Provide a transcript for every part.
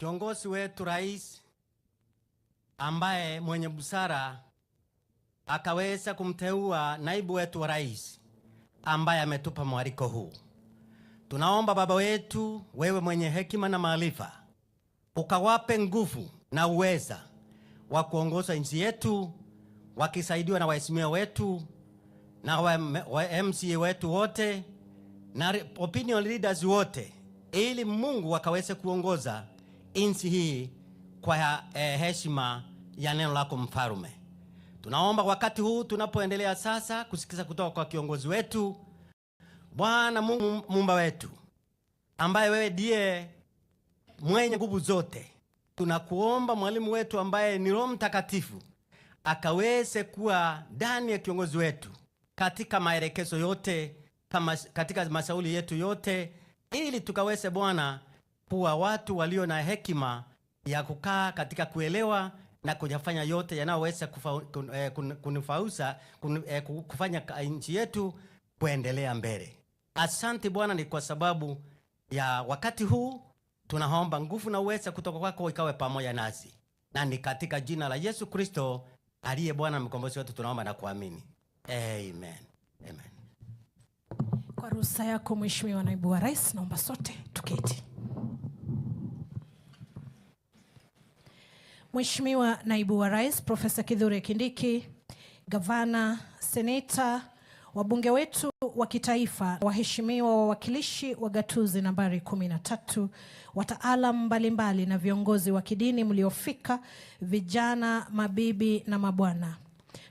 kiongozi wetu rais ambaye mwenye busara akaweza kumteua naibu wetu wa rais ambaye ametupa mwaliko huu. Tunaomba Baba wetu, wewe mwenye hekima na maarifa, ukawape nguvu na uweza wa kuongoza nchi yetu, wakisaidiwa na waheshimiwa wetu na wa MCA wetu wote na opinion leaders wote, ili Mungu wakaweze kuongoza nchi hii kwa heshima ya neno lako mfalme. Tunaomba wakati huu tunapoendelea sasa kusikiza kutoka kwa kiongozi wetu, Bwana Mungu Muumba wetu, ambaye wewe ndiye mwenye nguvu zote, tunakuomba mwalimu wetu ambaye ni Roho Mtakatifu akaweze kuwa ndani ya kiongozi wetu katika maelekezo yote, kama katika mashauri yetu yote, ili tukaweze Bwana kuwa watu walio na hekima ya kukaa katika kuelewa na kujafanya yote yanayoweza kufanya nchi yetu kuendelea mbele. Asante Bwana, ni kwa sababu ya wakati huu tunaomba nguvu na uweza kutoka kwako ikawe pamoja nasi, na ni katika jina la Yesu Kristo aliye Bwana mkombozi wetu tunaomba na kuamini. Amen. Amen. Kwa ruhusa yako Mheshimiwa Naibu wa Rais, naomba sote tuketi. Mheshimiwa Naibu wa Rais Profesa Kithure Kindiki, Gavana, Seneta, wabunge wetu wa kitaifa, waheshimiwa wawakilishi wa gatuzi nambari 13, wataalam mbalimbali na viongozi wa kidini mliofika, vijana, mabibi na mabwana.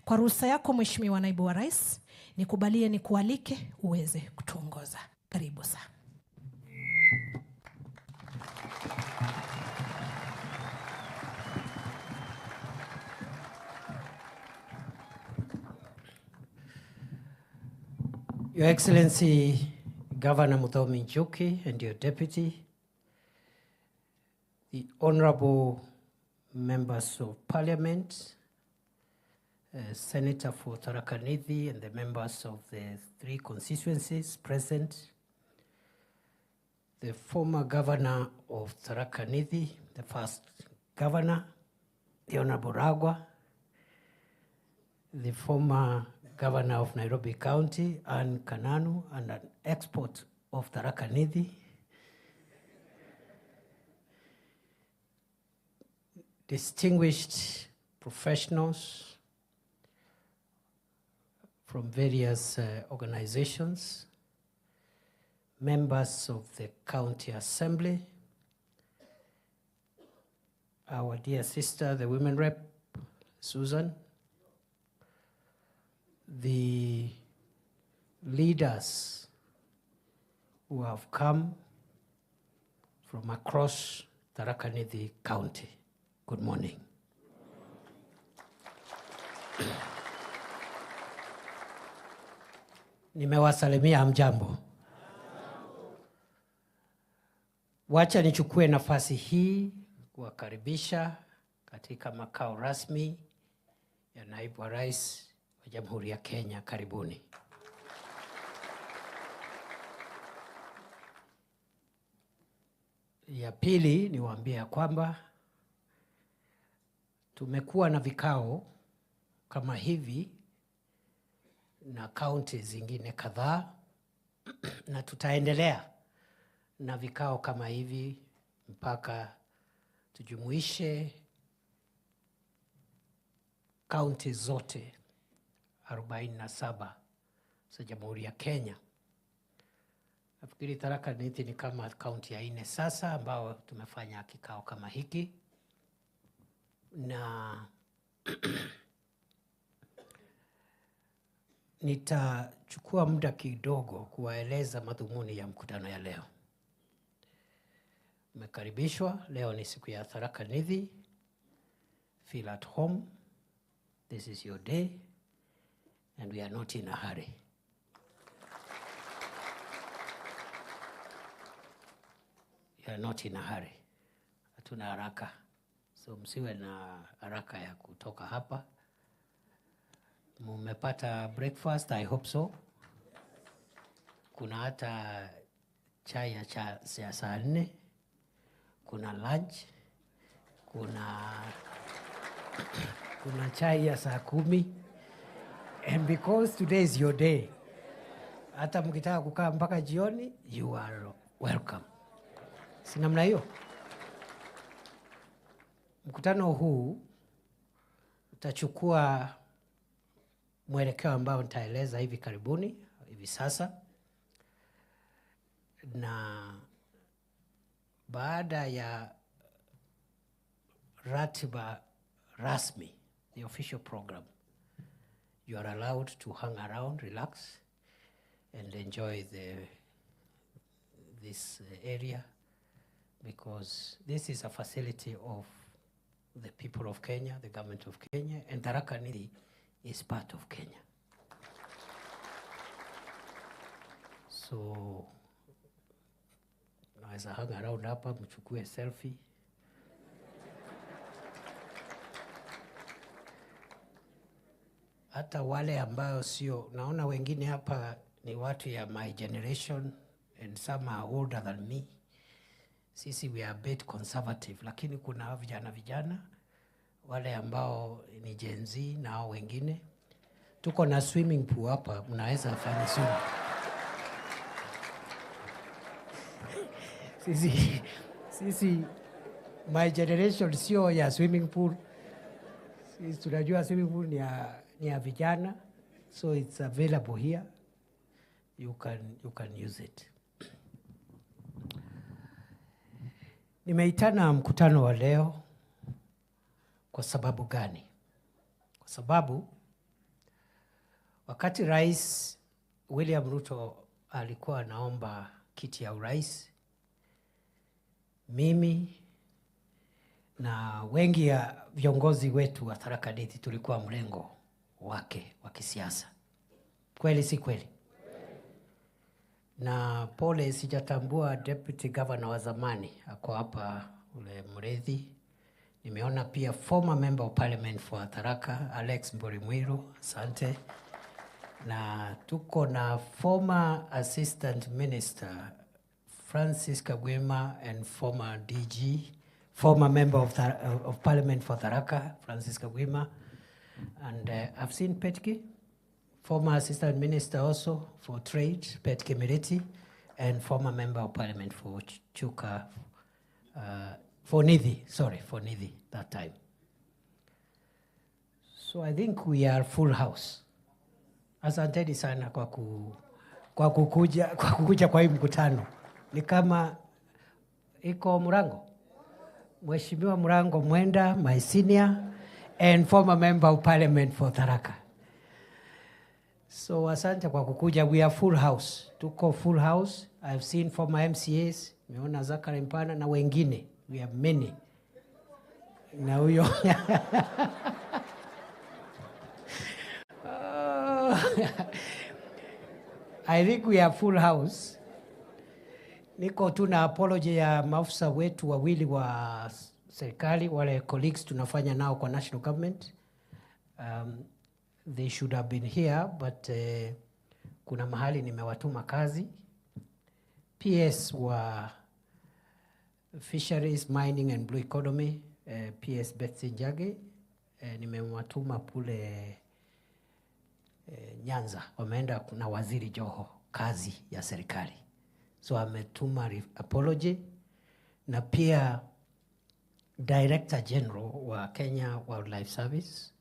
Kwa ruhusa yako Mheshimiwa Naibu wa Rais, nikubalie nikualike uweze kutuongoza. Karibu sana. Your Excellency Governor Muthomi Njuki and your deputy, the honorable members of Parliament, Senator for Tharaka Nithi and the members of the 3 constituencies present, the former governor of Tharaka Nithi, the first governor, the Honorable Ragwa, the former Governor of Nairobi County, Anne Kananu, and an expert of Tharaka Nithi, distinguished professionals from various organizations, members of the County Assembly, our dear sister, the Women Rep, Susan, the leaders who have come from across Tharaka Nithi County. Good morning. Nimewasalimia hamjambo. Wacha nichukue nafasi hii kuwakaribisha katika makao rasmi ya Naibu wa Rais wa Jamhuri ya Kenya. Karibuni. Ya pili niwaambie kwamba tumekuwa na vikao kama hivi na kaunti zingine kadhaa na tutaendelea na vikao kama hivi mpaka tujumuishe kaunti zote 47 za Jamhuri ya Kenya. Nafikiri Tharaka Nithi ni kama kaunti ya 4 sasa ambao tumefanya kikao kama hiki, na nitachukua muda kidogo kuwaeleza madhumuni ya mkutano ya leo. Mmekaribishwa. Leo ni siku ya Tharaka Nithi. Feel at home. This is your day and we are not in a hurry. We are not in a hurry. Hatuna haraka. So msiwe na haraka ya kutoka hapa. Mmepata breakfast? I hope so. Kuna hata chai ya saa 4. Kuna lunch kuna chai ya saa 10, and because today is your day, hata mkitaka kukaa mpaka jioni, you are welcome. Si namna hiyo? Mkutano huu utachukua mwelekeo ambao nitaeleza hivi karibuni, hivi sasa, na baada ya ratiba rasmi, the official program, you are allowed to hang around, relax, and enjoy this area, because this is a facility of the people of Kenya, the government of Kenya, and Tharaka Nithi is part of Kenya. So, naweza hang around hapa, mchukue selfie. Hata wale ambao sio, naona wengine hapa ni watu ya my generation and some are older than me. Sisi we are a bit conservative, lakini kuna vijana wale ambao ni Gen Z na hao wengine. Tuko na swimming pool hapa, mnaweza fanya swimming. Sisi my generation sio ya swimming pool. Sisi tunajua swimming pool ni ya vijana, so it's available here. You can use it. Nimeitana mkutano wa leo kwa sababu gani? Kwa sababu wakati Rais William Ruto alikuwa anaomba kiti ya urais, mimi na wengi ya viongozi wetu wa Tharaka Nithi tulikuwa mlengo wake wa kisiasa. Kweli si kweli? Na pole, sijatambua deputy governor wa zamani ako hapa, ule Mrethi. Nimeona pia former member of parliament for Tharaka, Alex Mborimwiru, asante. Na tuko na former assistant minister Francis Kagwema and former DG, former member of parliament for Tharaka, Francis Kagwema. And I've seen Petki, former assistant minister also for trade, Petki Miriti, and former member of parliament for Chuka, for Nithi that time. So I think we are full house. Asanteni sana kwa kukuja kwa hii mkutano. Ni kama iko Murango. Mheshimiwa Murango Mwenda, my senior, and former member of parliament for Tharaka. So asante kwa kukuja. We are full house. Tuko full house. I've seen former MCAs, nimeona Zakari Mpana na wengine. We have many. Na huyo I think we are full house. Niko tuna apology ya maafisa wetu wawili wa serikali, wale colleagues tunafanya nao kwa national government. They should have been here, but kuna mahali nimewatuma kazi. PS wa Fisheries, Mining and Blue Economy, PS Betsy Njage, nimewatuma kule Nyanza. Wameenda na Waziri Joho kazi ya serikali. So ametuma apology, na pia Director General wa Kenya Wildlife Service,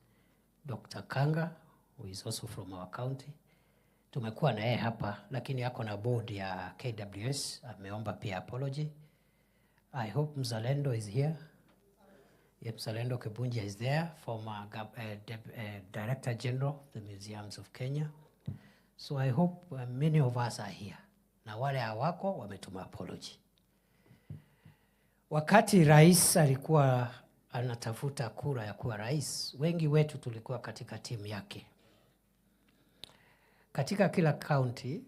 Dr. Kanga, who is also from our county. Tumekuwa na yeye hapa, lakini ako na board ya KWS, ameomba pia apology. I hope Mzalendo is here. Yep, Mzalendo Kebunja is there, former Director General of the Museums of Kenya. So I hope many of us are here. Na wale hawako wametuma apology. Wakati rais alikuwa anatafuta kura ya kuwa rais, wengi wetu tulikuwa katika timu yake. Katika kila county,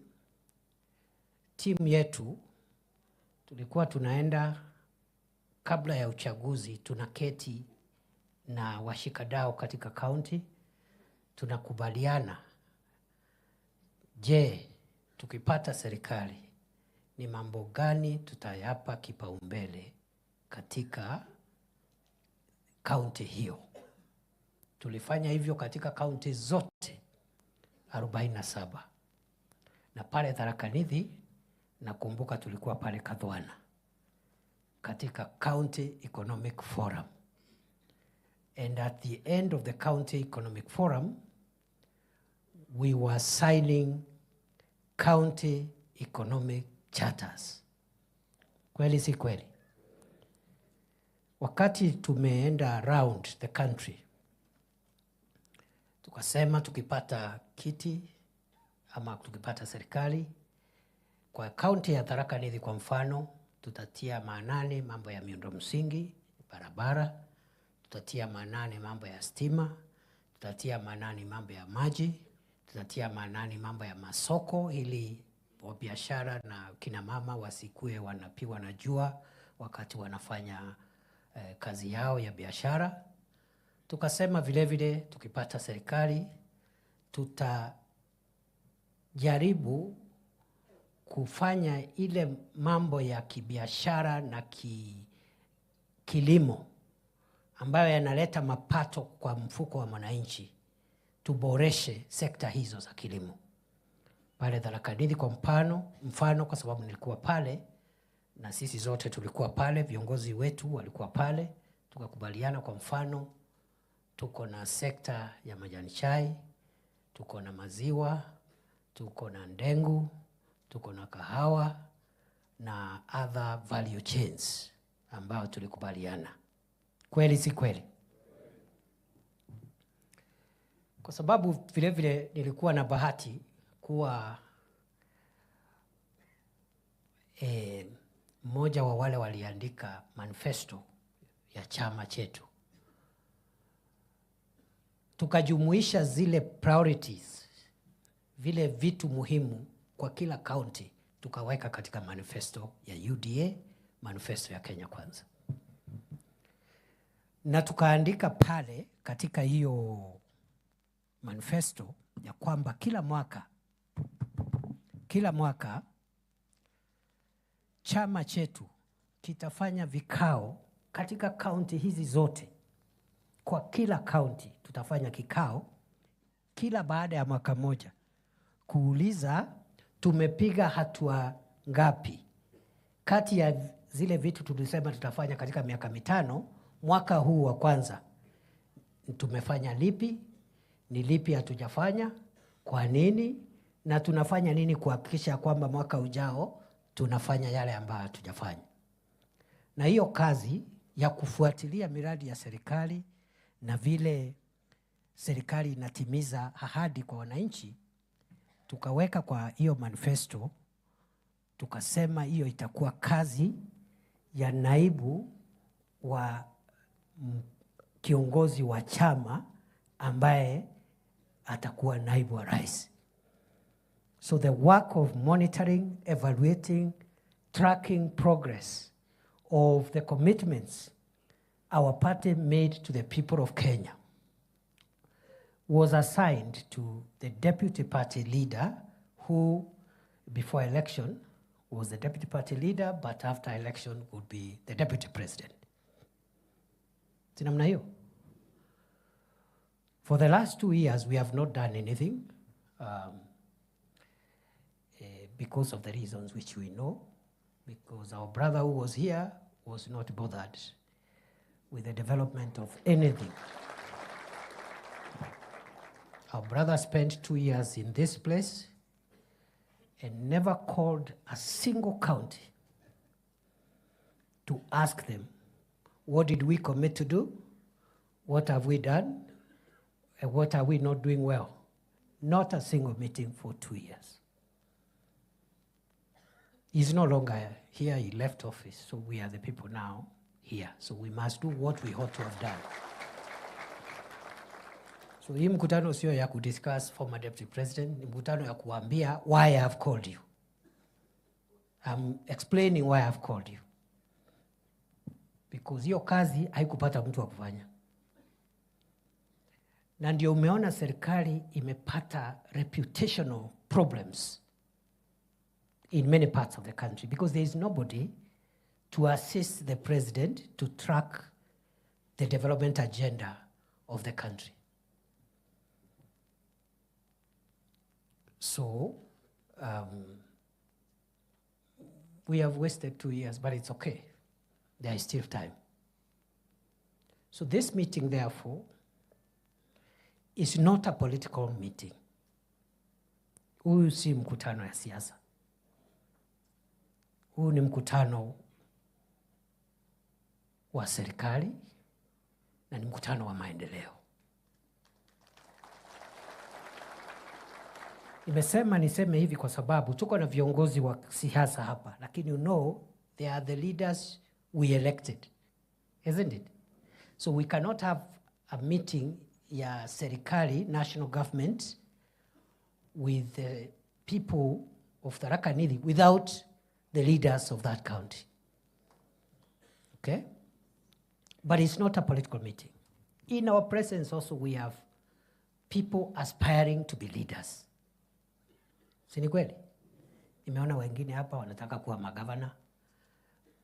timu yetu tulikuwa tunaenda kabla ya uchaguzi, tunaketi na washikadau katika county, tunakubaliana, je, tukipata serikali ni mambo gani tutayapa kipaumbele katika kaunti hiyo. Tulifanya hivyo katika kaunti zote 47. Na pale Tharaka Nithi, nakumbuka tulikuwa pale Kadhwana katika County Economic Forum. And at the end of the County Economic Forum, we were signing county economic charters. Kweli si kweli? Wakati tumeenda around the country, tukasema tukipata kiti ama tukipata serikali, kwa kaunti ya Tharaka Nithi kwa mfano, tutatia maanani mambo ya miundo msingi, barabara, tutatia maanani mambo ya stima, tutatia maanani mambo ya maji, tutatia maanani mambo ya masoko ili wabiashara na kina mama wasikue wanapigwa na jua wakati wanafanya kazi yao ya biashara. Tukasema vile vile tukipata serikali tutajaribu kufanya ile mambo ya kibiashara na kilimo ambayo yanaleta mapato kwa mfuko wa mwananchi, tuboreshe sekta hizo za kilimo. Pale Tharaka Nithi kwa mfano kwa sababu nilikuwa pale na sisi zote tulikuwa pale, viongozi wetu walikuwa pale, tukakubaliana kwa mfano tuko na sekta ya majani chai, tuko na maziwa, tuko na ndengu, tuko na kahawa na other value chains ambao tulikubaliana. Kweli si kweli? Kwa sababu vile vile nilikuwa na bahati kuwa mmoja wa wale waliandika manifesto ya chama chetu. Tukajumuisha zile priorities, vile vitu muhimu kwa kila county, tukaweka katika manifesto ya UDA, manifesto ya Kenya Kwanza. Na tukaandika pale katika hiyo manifesto ya kwamba kila mwaka chama chetu kitafanya vikao katika kaunti hizi zote. Kwa kila kaunti tutafanya kikao kila baada ya mwaka moja kuuliza tumepiga hatua ngapi kati ya zile vitu tulisema tutafanya katika miaka 5. Mwaka huu wa kwanza tumefanya lipi, ni lipi hatujafanya, kwa nini, na tunafanya nini kuhakikisha kwamba mwaka ujao tunafanya yale ambayo hatujafanya. Na hiyo kazi ya kufuatilia miradi ya serikali na vile serikali inatimiza ahadi kwa wananchi, tukaweka kwa hiyo manifesto, tukasema hiyo itakuwa kazi ya naibu wa kiongozi wa chama ambaye atakuwa naibu wa rais. So the work of monitoring, evaluating, tracking progress of the commitments our party made to the people of Kenya was assigned to the deputy party leader, who before election was the deputy party leader, but after election would be the deputy president. Sinamna hiyo. For the last 2 years, we have not done anything because of the reasons which we know, because our brother who was here was not bothered with the development of anything. Our brother spent 2 years in this place and never called a single county to ask them, what did we commit to do? What have we done? And what are we not doing well? Not a single meeting for 2 years. He's no longer here, he left office, so we are the people now here. So we must do what we ought to have done. So hii mkutano sio ya kudiscuss former deputy president, ni mkutano ya kuambia why I have called you. I'm explaining why I have called you. Because hiyo kazi haikupata mtu wa kufanya. Na ndio umeona serikali imepata reputational problems in many parts of the country because there is nobody to assist the president to track the development agenda of the country. So, we have wasted 2 years, but it's okay. There is still time. So this meeting, therefore, is not a political meeting. Huu si mkutano ya siasa. Huu ni mkutano wa serikali na ni mkutano wa maendeleo. Niseme hivi kwa sababu tuko na viongozi wa siasa hapa, lakini you know they are the leaders we elected, isn't it? So we cannot have a meeting ya serikali, national government, with the people of Tharaka Nithi without the leaders of that county. Okay? But it's not a political meeting. In our presence also we have people aspiring to be leaders. Si ni kweli? Nimeona wengine hapa wanataka kuwa magavana.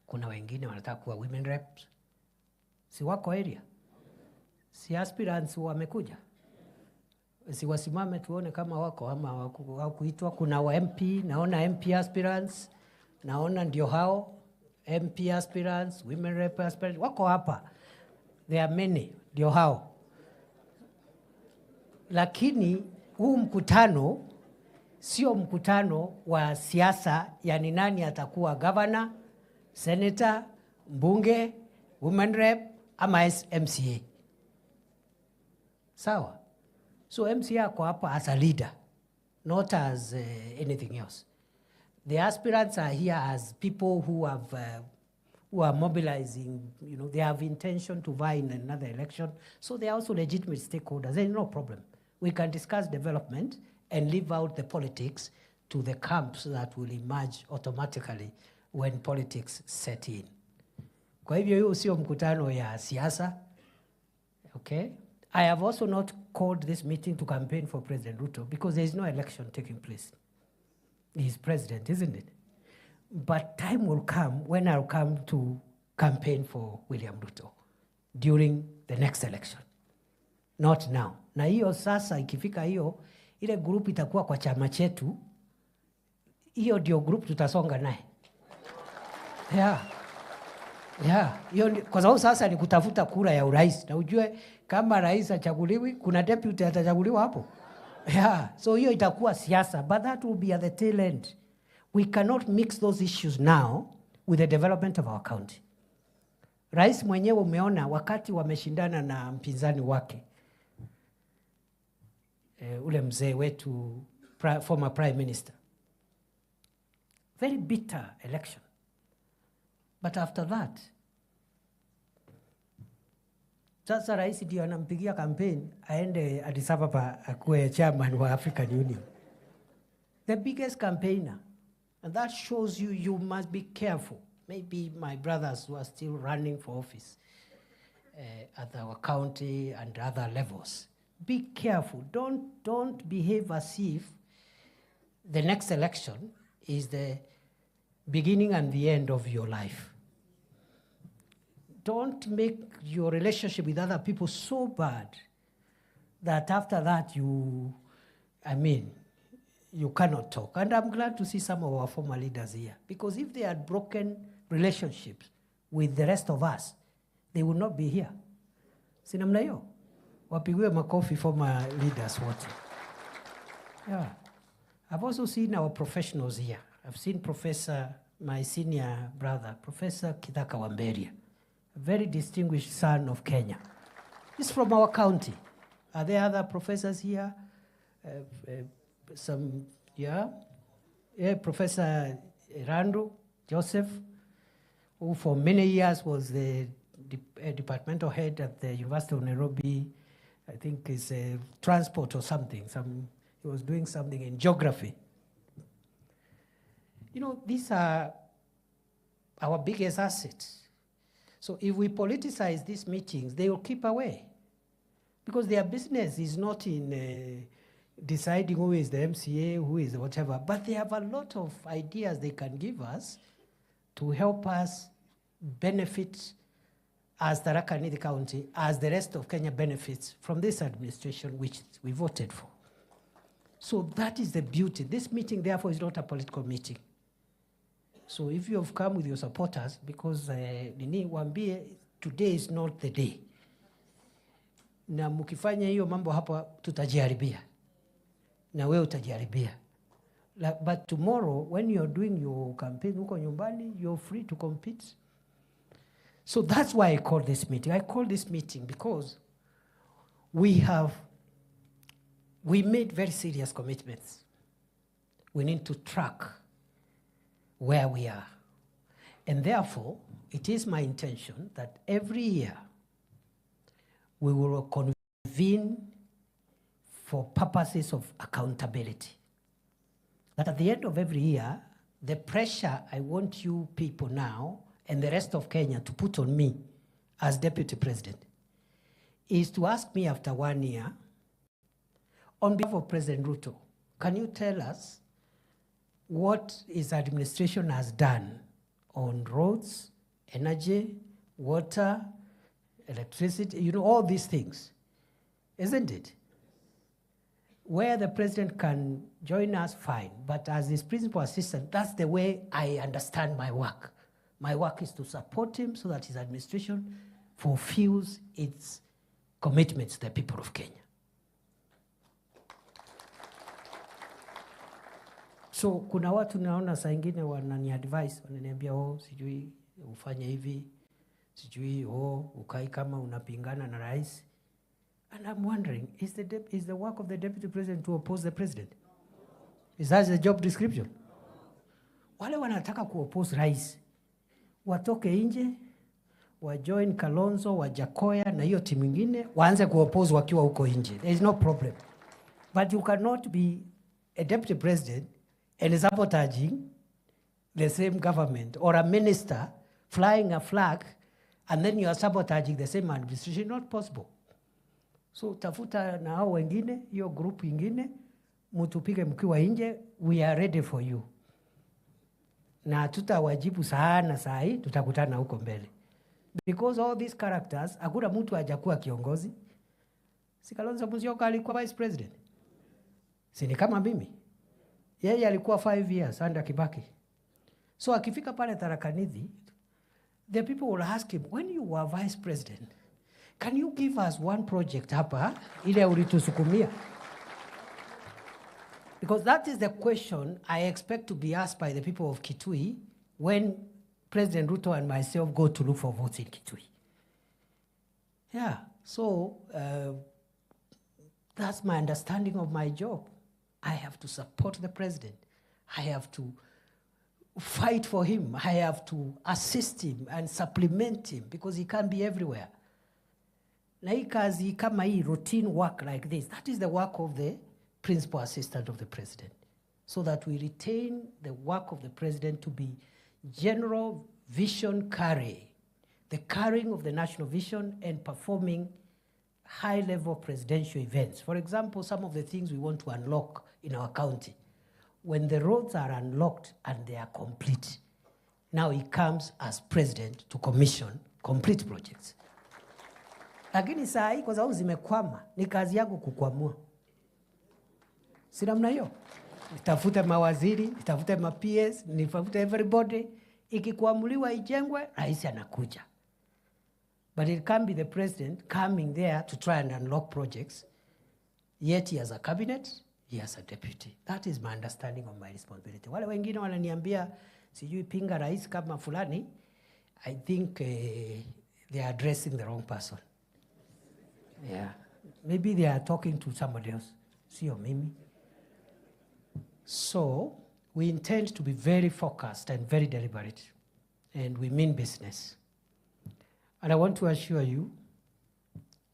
Kuna wengine wanataka kuwa women reps. Si wako area? Si aspirants wamekuja? Si wasimame tuone kama wako ama hawakuitwa. Kuna wa MP, naona MP aspirants, naona ndio hao MP aspirants, women rep aspirants, wako hapa. There are many, ndio hao. Lakini huu mkutano sio mkutano wa siasa, yani nani atakuwa governor, senator, mbunge, women rep ama MCA. Sawa? So MCA ako hapa as a leader, not as anything else. The aspirants are here as people who are mobilizing, you know, they have intention to vie in another election. So they are also legitimate stakeholders. There is no problem. We can discuss development and leave out the politics to the camps that will emerge automatically when politics set in. Kwa hivyo hiyo sio mkutano ya siasa. Okay? I have also not called this meeting to campaign for President Ruto because there is no election taking place. He is president, isn't it? But time will come when I'll come to campaign for William Ruto during the next election. Not now. Na hiyo sasa ikifika hiyo, ile group itakuwa kwa chama chetu, hiyo ndio group tutasonga naye. Yeah, kwa sababu sasa ni kutafuta kura ya urais. Na ujue kama rais achaguliwi, kuna deputy atachaguliwa hapo. Yeah, so hiyo itakuwa siasa, but that will be at the tail end. We cannot mix those issues now with the development of our county. Rais mwenyewe umeona wakati wameshindana na mpinzani wake, ule mzee wetu, former prime minister. Very bitter election. But after that, sasa rais ndio anampigia campaign aende Addis Ababa akuwe chairman wa African Union. The biggest campaigner. And that shows you must be careful. Maybe my brothers who are still running for office at our county and other levels. Be careful. Don't behave as if the next election is the beginning and the end of your life. Don't make your relationship with other people so bad that after that you cannot talk. And I'm glad to see some of our former leaders here. Because if they had broken relationships with the rest of us, they would not be here. Sinamna hiyo? Wapigiwe makofi former leaders wote. Yeah. I've also seen our professionals here. I've seen my senior brother, Professor Kithaka Wamberia, a very distinguished son of Kenya. He's from our county. Are there other professors here? Professor Randu Joseph, who for many years was the departmental head at the University of Nairobi. I think is transport or something. He was doing something in geography. You know, these are our biggest assets. So if we politicize these meetings, they will keep away. Because their business is not in deciding who is the MCA, who is whatever, but they have a lot of ideas they can give us to help us benefit as Tharaka Nithi County, as the rest of Kenya benefits from this administration which we voted for. So that is the beauty. This meeting, therefore, is not a political meeting. So if you have come with your supporters, because nini waambie, today is not the day. Na mukifanya hiyo mambo hapa, tutajiharibia. Na wewe utajiharibia. But tomorrow, when you're doing your campaign huko nyumbani, you're free to compete. So that's why I call this meeting. I call this meeting because we made very serious commitments. We need to track where we are. And therefore, it is my intention that every year we will convene for purposes of accountability. That at the end of every year, the pressure I want you people now and the rest of Kenya to put on me as Deputy President is to ask me after 1 year, on behalf of President Ruto, can you tell us what his administration has done on roads, energy, water, electricity, you know, all these things, isn't it? Where the president can join us, fine. But as his principal assistant, that's the way I understand my work. My work is to support him so that his administration fulfills its commitments to the people of Kenya. So kuna watu naona saa ingine wanani advice, wananiambia sijui ufanye hivi, sijui ukai kama unapingana na rais. And I'm wondering, is the work of the deputy president to oppose the president? Is that the job description? Wale wanataka kuoppose rais, watoke nje, wajoin Kalonzo, Wajakoya na hiyo timu ingine, waanze kuoppose wakiwa huko nje. There is no problem. But you cannot be a deputy president and sabotaging the same government, or a minister flying a flag and then you are sabotaging the same administration. Not possible. So tafuta na hao wengine, hiyo group ingine, mutupige mkiwa nje, we are ready for you. Na tutawajibu sana saa hii, tutakutana huko mbele. Because all these characters, hakuna mtu hajakuwa kiongozi. Si Kalonzo Musyoka alikuwa vice president. Si ni kama mimi. Yeye alikuwa 5 years under Kibaki. So akifika pale Tharaka Nithi, the people will ask him, when you were vice president, can you give us one project hapa ile ulitusukumia? Because that is the question I expect to be asked by the people of Kitui when President Ruto and myself go to look for votes in Kitui. Yeah, so that's my understanding of my job. I have to support the president. I have to fight for him. I have to assist him and supplement him because he can't be everywhere. Na hii kazi kama hii routine work like this, that is the work of the principal assistant of the president, so that we retain the work of the president to be general vision carrying, the carrying of the national vision and performing high-level presidential events. For example, some of the things we want to unlock in our county. When the roads are unlocked and they are complete, now he comes as president to commission complete projects. Lakini saa hii kwa sababu zimekwama, ni kazi yangu kukwamua. Si namna hiyo? Nitafute mawaziri, nitafute ma-PS, nitafute everybody. Ikikuamuliwa ijengwe, rais anakuja. But it can't be the president coming there to try and unlock projects. Yet he has a cabinet, he has a deputy. That is my understanding of my responsibility. Wale wengine wananiambia sijui pinga rais kama fulani, I think they are addressing the wrong person. Yeah, maybe they are talking to somebody else. Sio mimi. So we intend to be very focused and very deliberate, and we mean business. And I want to assure you,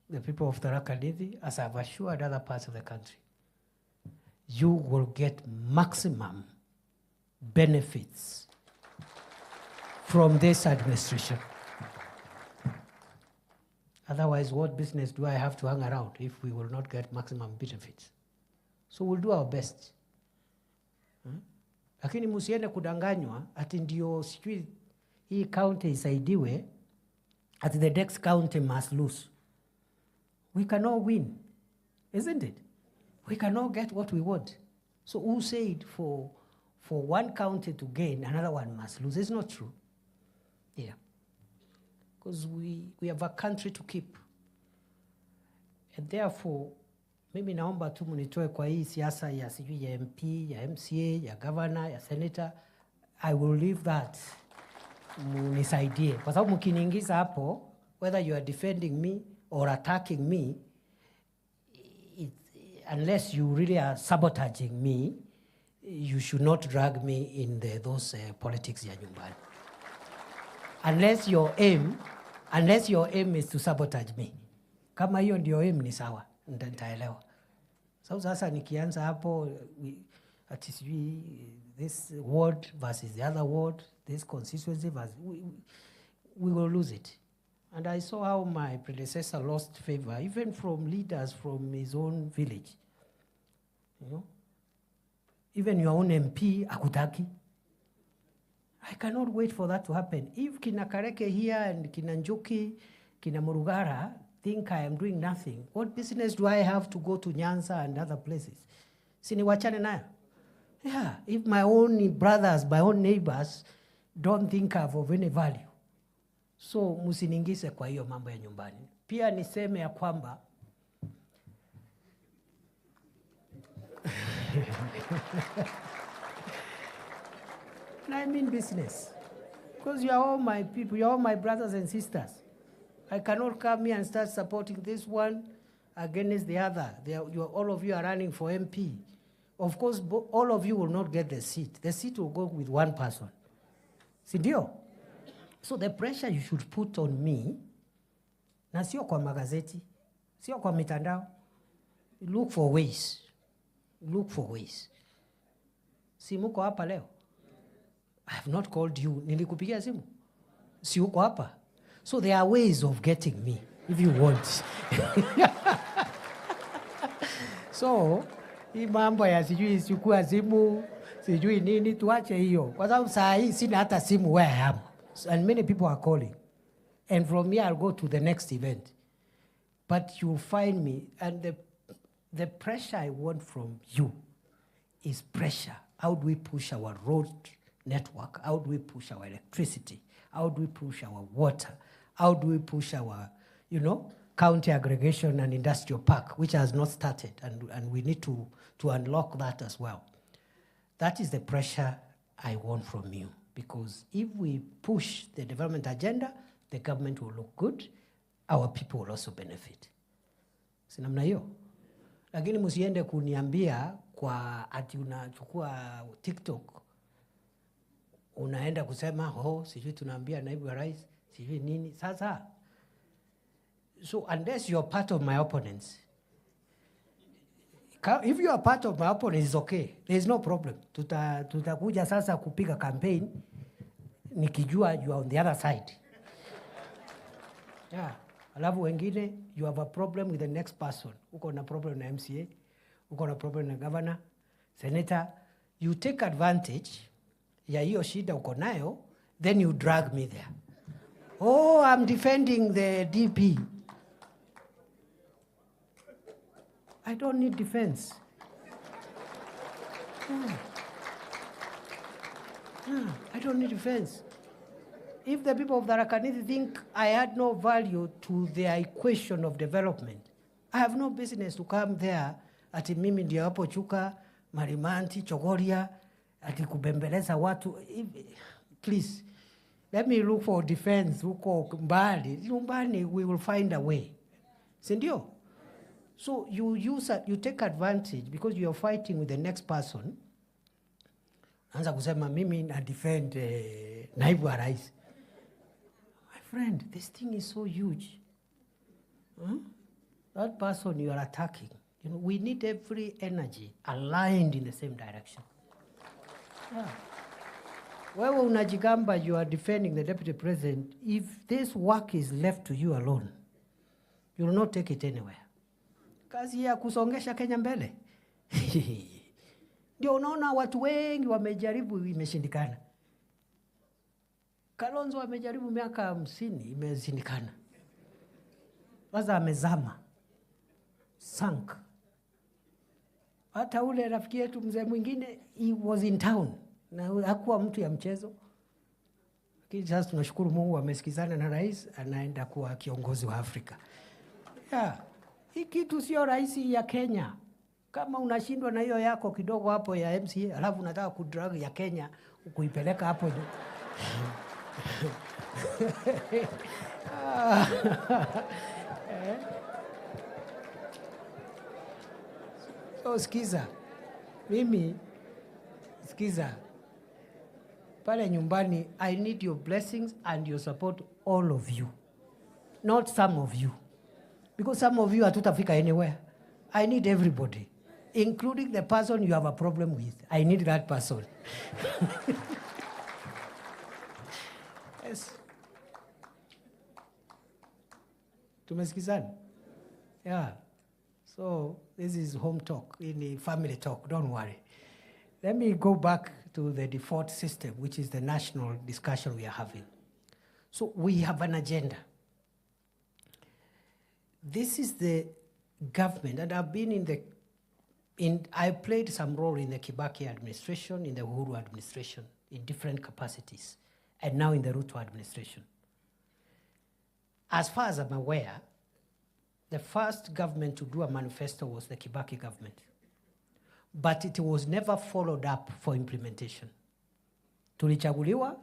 the people of Tharaka Nithi, as I've assured other parts of the country, you will get maximum benefits from this administration. Otherwise, what business do I have to hang around if we will not get maximum benefits? So we'll do our best. Lakini musiende kudanganywa ati ndio sijui hii county isaidiwe at the next county must lose. We cannot win, isn't it? We cannot get what we want. So who said for one county to gain, another one must lose? It's not true. Yeah. Because we have a country to keep. And therefore, mimi naomba tu mnitoe kwa hii siasa ya sijui ya MP, ya MCA, ya governor, ya senator. I will leave that. Munisaidie. Kwa sababu mkiniingiza hapo, whether you are defending me or attacking me, unless you really are sabotaging me, you should not drag me in those politics ya nyumbani. Unless your aim is to sabotage me. Kama hiyo ndio aim ni sawa, nitaelewa. So sasa nikianza hapo, ati sijui this ward versus the other ward, this constituency versus, we will lose it. And I saw how my predecessor lost favor, even from leaders from his own village. You know? Even your own MP, akutaki. I cannot wait for that to happen. If Kina Kareke here and Kina Njuki, Kina Murugara think I am doing nothing, what business do I have to go to Nyanza and other places? Sini wachane nayo. Yeah, if my own brothers, my own neighbors don't think of any value. So musiningise kwa hiyo mambo ya nyumbani. Pia niseme ya kwamba and I mean business. Because you are all my people, you are all my brothers and sisters. I cannot come here and start supporting this one against the other. All of you are running for MP. Of course, all of you will not get the seat. The seat will go with one person. Sindio? So the pressure you should put on me, na sio kwa magazeti, sio kwa mitandao, look for ways. Look for ways. Si muko hapa leo? I have not called you. Nilikupigia simu? Si uko hapa? So there are ways of getting me, if you want. So, hii mambo ya sijui chukua simu, sijui nini, tuache hiyo. Kwa sababu saa hii sina hata simu where I am. And many people are calling. And from here I'll go to the next event. But you'll find me, and the pressure I want from you is pressure. How do we push our road network? How do we push our electricity? How do we push our water? How do we push our, county aggregation and industrial park, which has not started, and we need to unlock that as well. That is the pressure I want from you, because if we push the development agenda, the government will look good, our people will also benefit. Si namna hiyo? Lakini msiende kuniambia kwa ati unachukua TikTok, unaenda kusema, sijui tunaambia naibu wa rais, sijui nini. Sasa, so unless you're part of my opponents, if you are part of my opponents, it's okay. There's no problem. Tutakuja sasa kupiga campaign, nikijua you are on the other side. Yeah. Alafu wengine, you have a problem with the next person. Uko na problem na MCA, uko na problem na governor, senator. You take advantage ya hiyo shida uko nayo, then you drag me there. I'm defending the DP. I don't need defense. I don't need defense. If the people of Tharaka think I add no value to their equation of development, I have no business to come there ati mimi ndio hapo Chuka, Marimanti, Chogoria, ati kubembeleza watu. Please, let me look for defense. Huko mbali, we will find a way. Sindio? So you take advantage because you are fighting with the next person. Anza kusema mimi na defend naibu wa rais. My friend, this thing is so huge. That person you are attacking, we need every energy aligned in the same direction. Yeah. Wewe unajigamba you are defending the deputy president. If this work is left to you alone, you will not take it anywhere. Kazi ya kusongesha Kenya mbele. Ndio unaona watu wengi wamejaribu, imeshindikana. Kalonzo amejaribu miaka 50, imezindikana. Sasa amezama. Sank. Hata ule rafiki yetu mzee mwingine, he was in town. Na hakuwa mtu ya mchezo. Lakini sasa tunashukuru Mungu amesikizana na rais, anaenda kuwa kiongozi wa Afrika. Yeah. Hii kitu sio rais ya Kenya. Kama unashindwa na hiyo yako kidogo hapo ya MCA, alafu unataka kudrag ya Kenya, kuipeleka hapo. So sikiza, mimi sikiza, pale nyumbani, I need your blessings and your support, all of you, not some of you, because some of you hatutafika anywhere. I need everybody, including the person you have a problem with. I need that person. Yes. Tumesikizana? Yeah. So this is home talk, in family talk, don't worry. Let me go back to the default system, which is the national discussion we are having. So we have an agenda. This is the government, and I've been I played some role in the Kibaki administration, in the Uhuru administration, in different capacities, and now in the Ruto administration. As far as I'm aware, the first government to do a manifesto was the Kibaki government. But it was never followed up for implementation. Tulichaguliwa,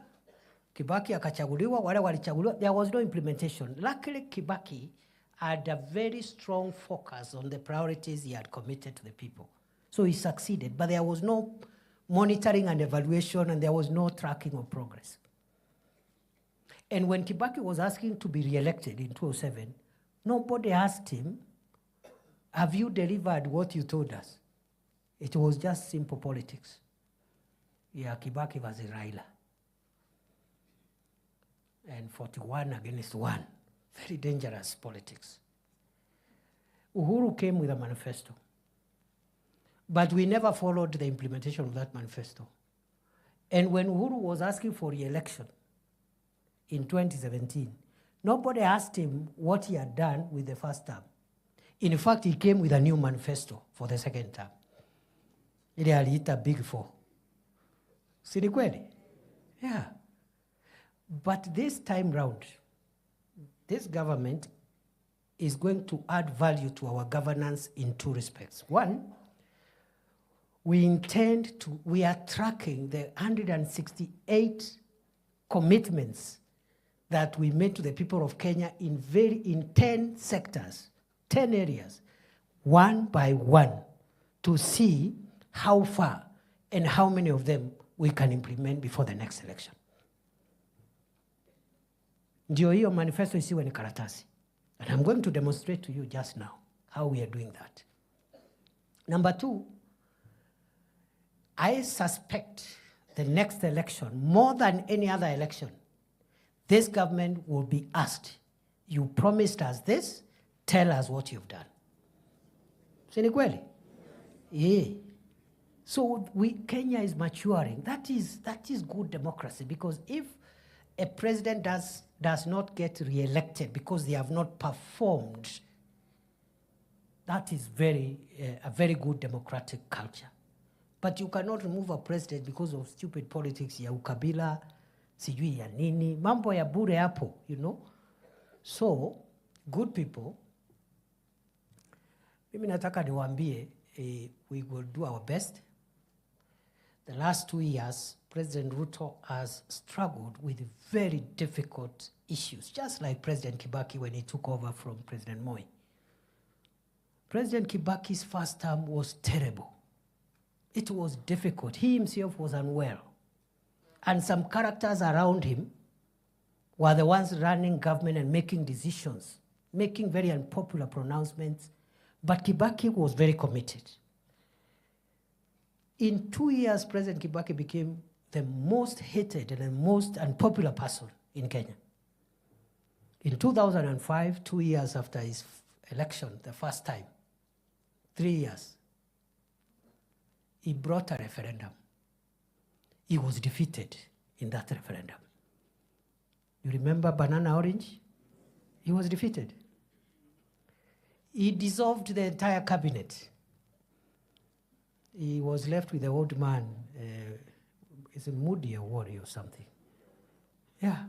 Kibaki akachaguliwa, wale walichaguliwa, there was no implementation. Luckily, Kibaki had a very strong focus on the priorities he had committed to the people. So he succeeded, but there was no monitoring and evaluation, and there was no tracking of progress. And when Kibaki was asking to be re-elected in 2007, nobody asked him, have you delivered what you told us? It was just simple politics. Yeah, Kibaki was a Raila. And 41 against 1. Very dangerous politics. Uhuru came with a manifesto. But we never followed the implementation of that manifesto. And when Uhuru was asking for re-election in 2017, nobody asked him what he had done with the first term. In fact, he came with a new manifesto for the second term. Ile aliita Big Four. Si ni kweli? Yeah. But this time round, this government is going to add value to our governance in two respects. One, we are tracking the 168 commitments that we made to the people of Kenya in 10 sectors, 10 areas, one by one, to see how far and how many of them we can implement before the next election. Ndio hiyo manifesto isiwe ni karatasi. And I'm going to demonstrate to you just now how we are doing that. Number two, I suspect the next election, more than any other election, this government will be asked, you promised us this, tell us what you've done. Si ni kweli? Yeah. So Kenya is maturing. That is good democracy, because if a president does not get re-elected because they have not performed, that is a very good democratic culture. But you cannot remove a president because of stupid politics ya ukabila, sijui ya nini, mambo ya bure hapo, you know. So, good people, mimi nataka niwaambie, we will do our best. The last 2 years, President Ruto has struggled with very difficult issues, just like President Kibaki when he took over from President Moi. President Kibaki's first term was terrible. It was difficult. He himself was unwell. And some characters around him were the ones running government and making decisions, making very unpopular pronouncements. But Kibaki was very committed. In 2 years, President Kibaki became the most hated and the most unpopular person in Kenya. In 2005, 2 years after his election, the first time, 3 years, he brought a referendum. He was defeated in that referendum. You remember Banana Orange? He was defeated. He dissolved the entire cabinet. He was left with the old man. It's a Moody Award or something. Yeah.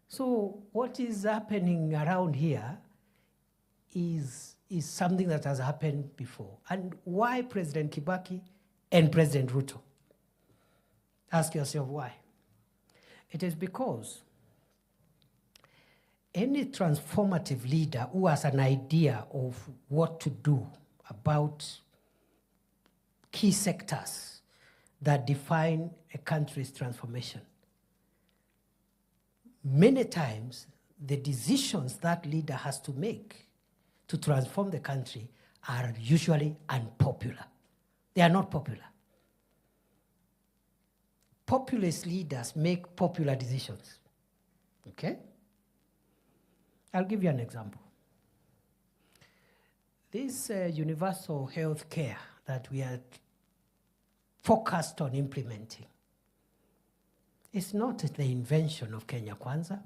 So what is happening around here is something that has happened before. And why President Kibaki and President Ruto? Ask yourself why. It is because any transformative leader who has an idea of what to do about key sectors that define a country's transformation, many times the decisions that leader has to make to transform the country are usually unpopular. They are not popular. Populist leaders make popular decisions. Okay? I'll give you an example. This universal health care that we are focused on implementing is not the invention of Kenya Kwanza.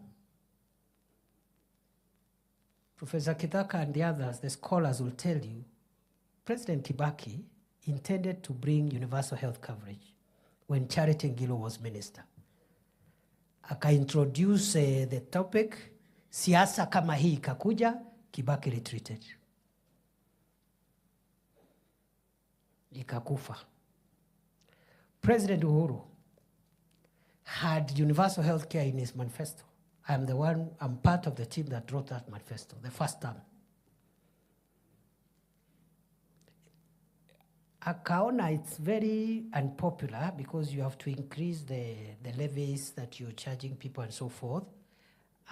Professor Tharaka and the others, the scholars, will tell you, President Kibaki intended to bring universal health coverage when Charity Ngilu was minister. Aka-introduce the topic, siasa kama hii ikakuja, Kibaki retreated. Ikakufa. President Uhuru had universal health care in his manifesto. I'm part of the team that wrote that manifesto, the first term. Akaona it's very unpopular because you have to increase the levies that you're charging people and so forth.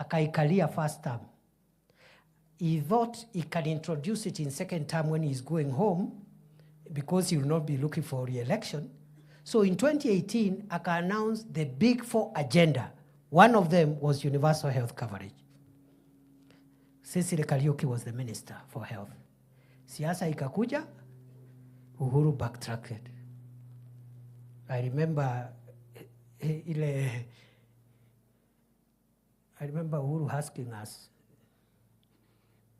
Akaikalia first term. He thought he can introduce it in second term when he's going home because he will not be looking for re-election. So in 2018, Aka announced the Big Four agenda. One of them was universal health coverage. Cecily Kariuki was the minister for health. Siasa ikakuja, Uhuru backtracked. I remember Uhuru asking us,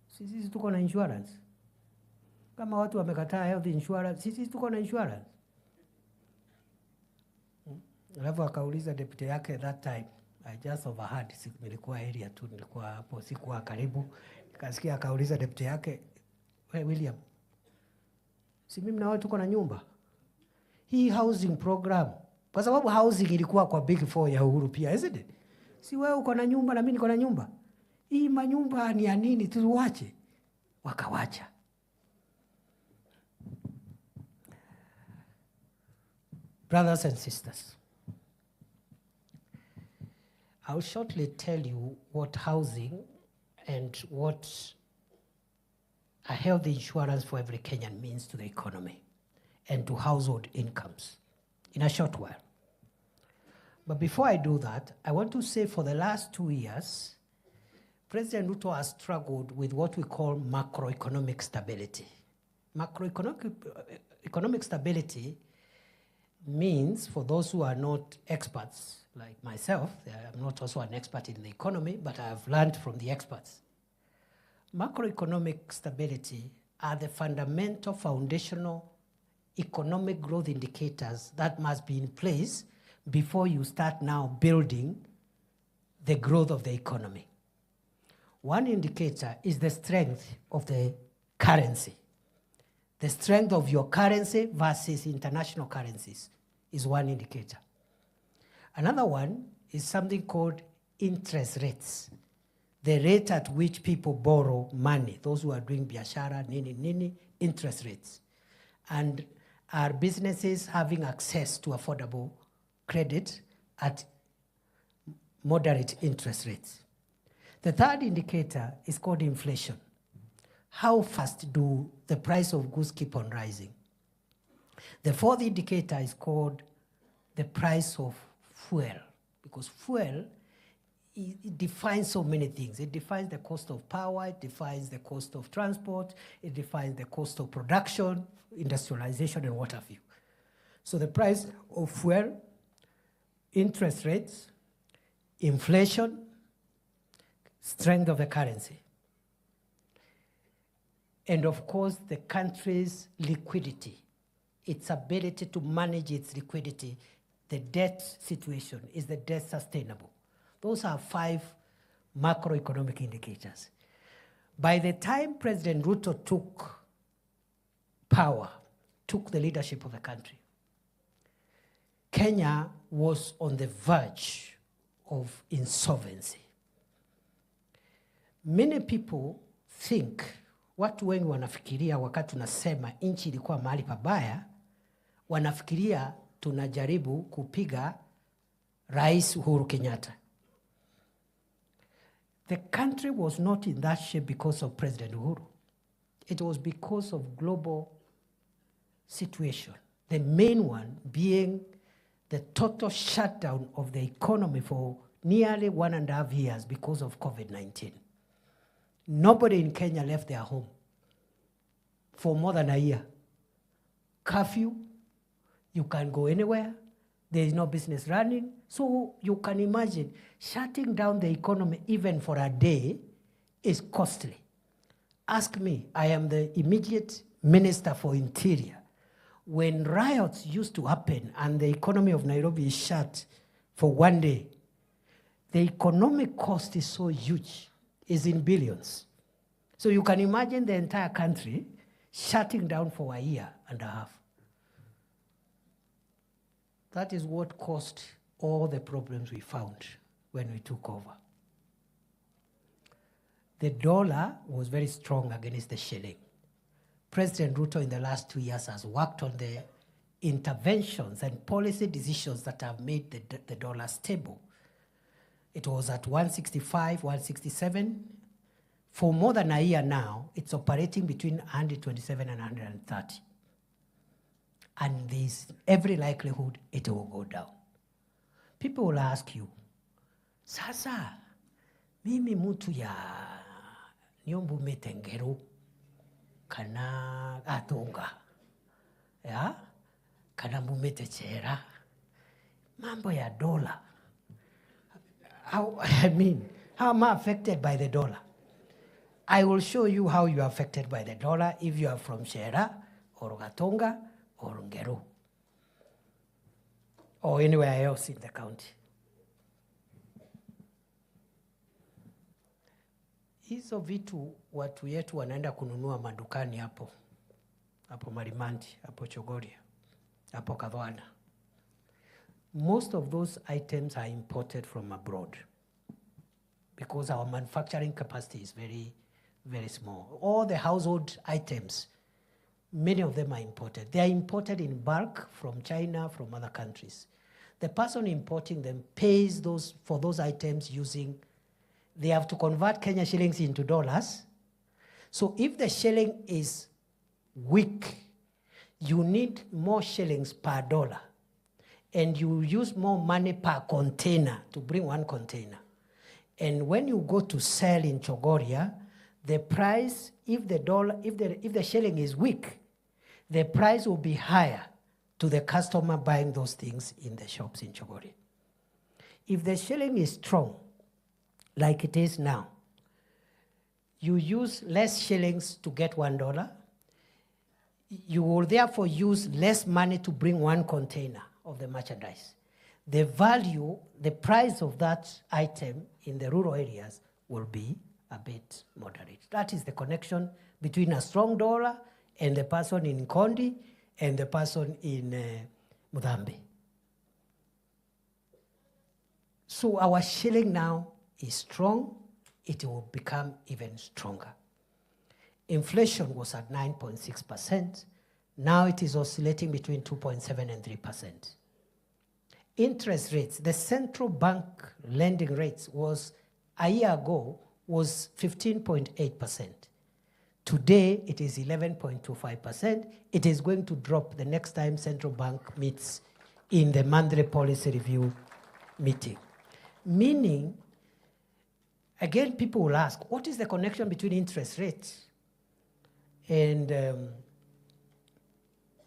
sisi tuko na insurance? Kama watu wamekataa health insurance, sisi tuko na insurance? Alafu akauliza deputy yake that time. I just overheard, nilikuwa area tu, nilikuwa hapo, sikuwa karibu. Nikasikia akauliza deputy yake, "Hey William, si mimi na wewe tuko na nyumba? Hii housing program, kwa sababu housing ilikuwa kwa Big Four ya Uhuru pia, isn't it? Si wewe uko na nyumba na mimi niko na nyumba. Hii manyumba ni ya nini, tuwache?" Wakawacha. Brothers and sisters, I'll shortly tell you what housing and what a health insurance for every Kenyan means to the economy and to household incomes in a short while. But before I do that, I want to say for the last 2 years, President Ruto has struggled with what we call macroeconomic stability. Macroeconomic stability means, for those who are not experts like myself, I'm not also an expert in the economy, but I have learned from the experts. Macroeconomic stability are the fundamental foundational economic growth indicators that must be in place before you start now building the growth of the economy. One indicator is the strength of the currency. The strength of your currency versus international currencies is one indicator. Another one is something called interest rates. The rate at which people borrow money, those who are doing biashara, nini, interest rates. And are businesses having access to affordable credit at moderate interest rates? The third indicator is called inflation. How fast do the price of goods keep on rising? The fourth indicator is called the price of fuel, because fuel, it defines so many things. It defines the cost of power, it defines the cost of transport, it defines the cost of production, industrialization, and what have you. So the price of fuel, interest rates, inflation, strength of the currency, and of course the country's liquidity, its ability to manage its liquidity, the debt situation, is the debt sustainable? Those are 5 macroeconomic indicators. By the time President Ruto took power, took the leadership of the country, Kenya was on the verge of insolvency. Many people think, watu wengi wanafikiria wakati tunasema nchi ilikuwa mahali pabaya, wanafikiria tunajaribu kupiga Rais Uhuru Kenyatta. The country was not in that shape because of President Uhuru. It was because of global situation. The main one being the total shutdown of the economy for nearly 1.5 years because of COVID-19. Nobody in Kenya left their home for more than a year. Curfew, you can't go anywhere. There is no business running. So you can imagine shutting down the economy even for a day is costly. Ask me, I am the immediate Minister for Interior. When riots used to happen and the economy of Nairobi is shut for one day, the economic cost is so huge, is in billions. So you can imagine the entire country shutting down for 1.5 years. That is what caused all the problems we found when we took over. The dollar was very strong against the shilling. President Ruto in the last 2 years has worked on the interventions and policy decisions that have made the dollar stable. It was at 165, 167. For more than 1 year now, it's operating between 127 and 130. And there's every likelihood it will go down. People will ask you, sasa, mimi mutu ya nyombu metengero, kana atonga, ya? Kana mumete chera, mambo ya dollar. How am I affected by the dollar? I will show you how you are affected by the dollar if you are from Shera or Gatonga or Ngero or anywhere else in the county. Hizo vitu watu yetu wanaenda kununua madukani hapo Marimanti, hapo Chogoria, hapo Kadhwana. Most of those items are imported from abroad because our manufacturing capacity is very, very small. All the household items, many of them are imported. They are imported in bulk from China, from other countries. The person importing them pays for those items using, they have to convert Kenya shillings into dollars. So if the shilling is weak, you need more shillings per dollar. And you use more money per container to bring one container. And when you go to sell in Chogoria, the price, if the shilling is weak, the price will be higher to the customer buying those things in the shops in Chogoria. If the shilling is strong, like it is now, you use less shillings to get $1. You will therefore use less money to bring one container of the merchandise. The value, the price of that item in the rural areas will be a bit moderate. That is the connection between a strong dollar and the person in Kondi and the person in Mudambe. So our shilling now is strong. It will become even stronger. Inflation was at 9.6%. Now it is oscillating between 2.7 and 3%. Interest rates, the central bank lending rates was, a year ago, was 15.8%. Today, it is 11.25%. It is going to drop the next time central bank meets in the monthly policy review meeting. Meaning, again, people will ask, what is the connection between interest rates and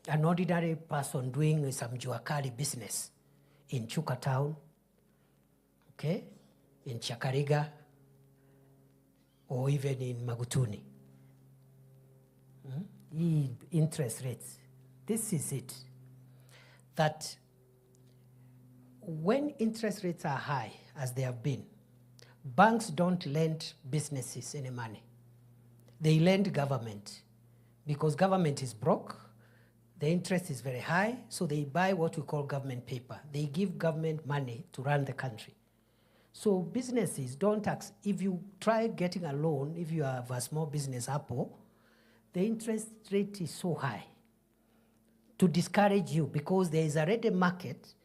an ordinary person doing some juakali business in Chuka town, okay? in Chakariga, or even in Magutuni. Interest rates. This is it. That when interest rates are high, as they have been, banks don't lend businesses any money. They lend government because government is broke, the interest is very high, so they buy what we call government paper. They give government money to run the country. So businesses don't tax. If you try getting a loan, if you have a small business, Apple, the interest rate is so high to discourage you because there is already a market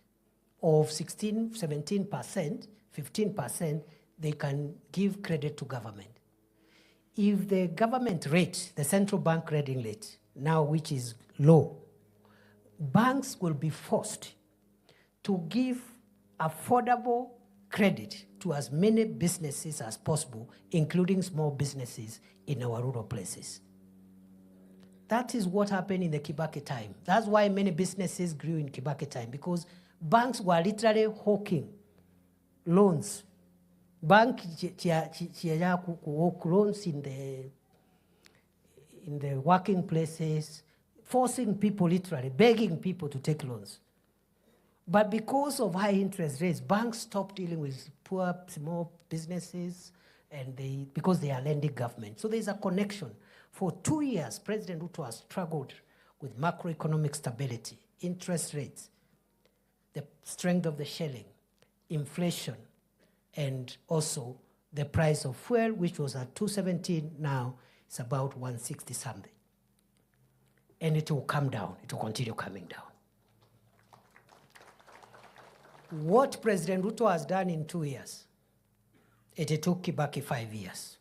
of 16, 17%, 15%, they can give credit to government. If the government rate, the central bank rating rate, now which is low, banks will be forced to give affordable credit to as many businesses as possible, including small businesses in our rural places. That is what happened in the Kibaki time. That's why many businesses grew in Kibaki time, because banks were literally hawking loans. Bank loans in the working places, forcing people, literally begging people to take loans. But because of high interest rates, banks stopped dealing with poor small businesses, and because they are lending government. So there's a connection. For 2 years, President Ruto has struggled with macroeconomic stability, interest rates, the strength of the shilling, inflation, and also the price of fuel, which was at 217, now it's about 160 something. And it will come down, it will continue coming down. What President Ruto has done in 2 years, it took Kibaki 5 years.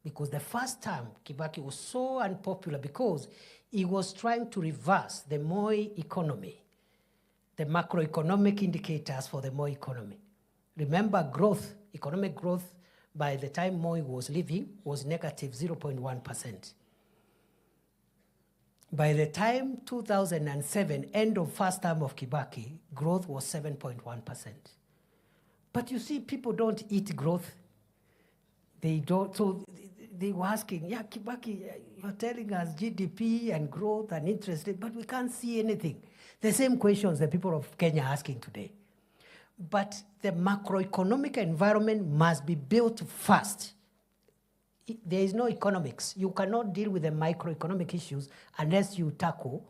Because the first time, Kibaki was so unpopular because he was trying to reverse the Moi economy, the macroeconomic indicators for the Moi economy. Remember, growth, economic growth, by the time Moi was leaving, was negative 0.1%. By the time 2007, end of first term of Kibaki, growth was 7.1%. But you see, people don't eat growth. They don't, so they were asking, yeah, Kibaki, you're telling us GDP and growth and interest rate, but we can't see anything. The same questions the people of Kenya are asking today. But the macroeconomic environment must be built first. There is no economics. You cannot deal with the microeconomic issues unless you tackle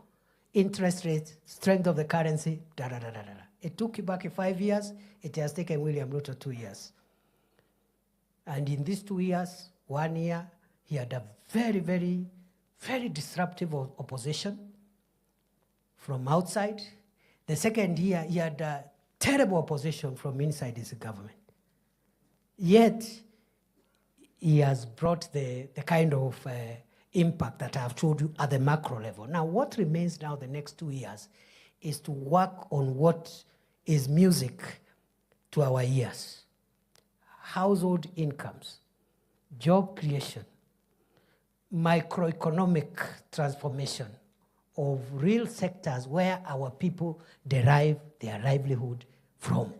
interest rates, strength of the currency, da da da da da. It took Kibaki 5 years. It has taken William Ruto 2 years. And in these 2 years, 1 year, he had a very, very, very disruptive opposition from outside. The second year, he had a terrible opposition from inside his government. Yet, he has brought the kind of impact that I've told you at the macro level. Now, what remains now the next 2 years is to work on what is music to our ears. Household incomes, job creation, microeconomic transformation of real sectors where our people derive their livelihood from.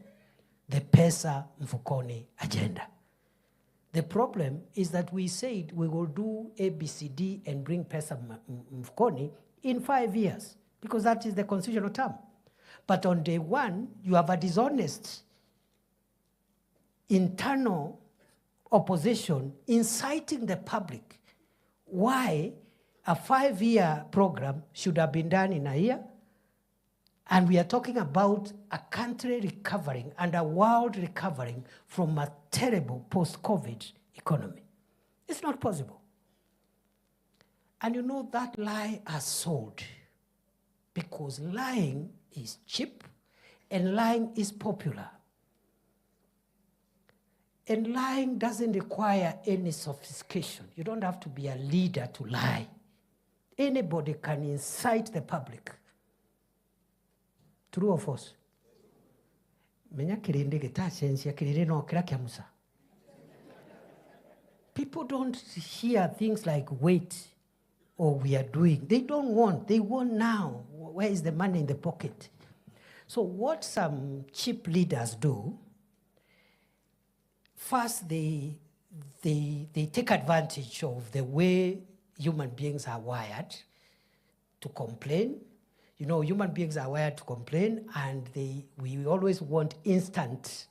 The Pesa Mfukoni agenda. The problem is that we said we will do ABCD and bring Pesa Mfukoni in 5 years, because that is the constitutional term. But on day one, you have a dishonest internal opposition inciting the public why a 5-year program should have been done in a year. And we are talking about a country recovering and a world recovering from a terrible post-COVID economy. It's not possible. And you know, that lie has sold because lying is cheap and lying is popular. And lying doesn't require any sophistication. You don't have to be a leader to lie. Anybody can incite the public. True or false? People don't hear things like wait or we are doing. They don't want. They want now. Where is the money in the pocket? So what some cheap leaders do, First, they take advantage of the way human beings are wired to complain. You know, human beings are wired to complain, and we always want instant.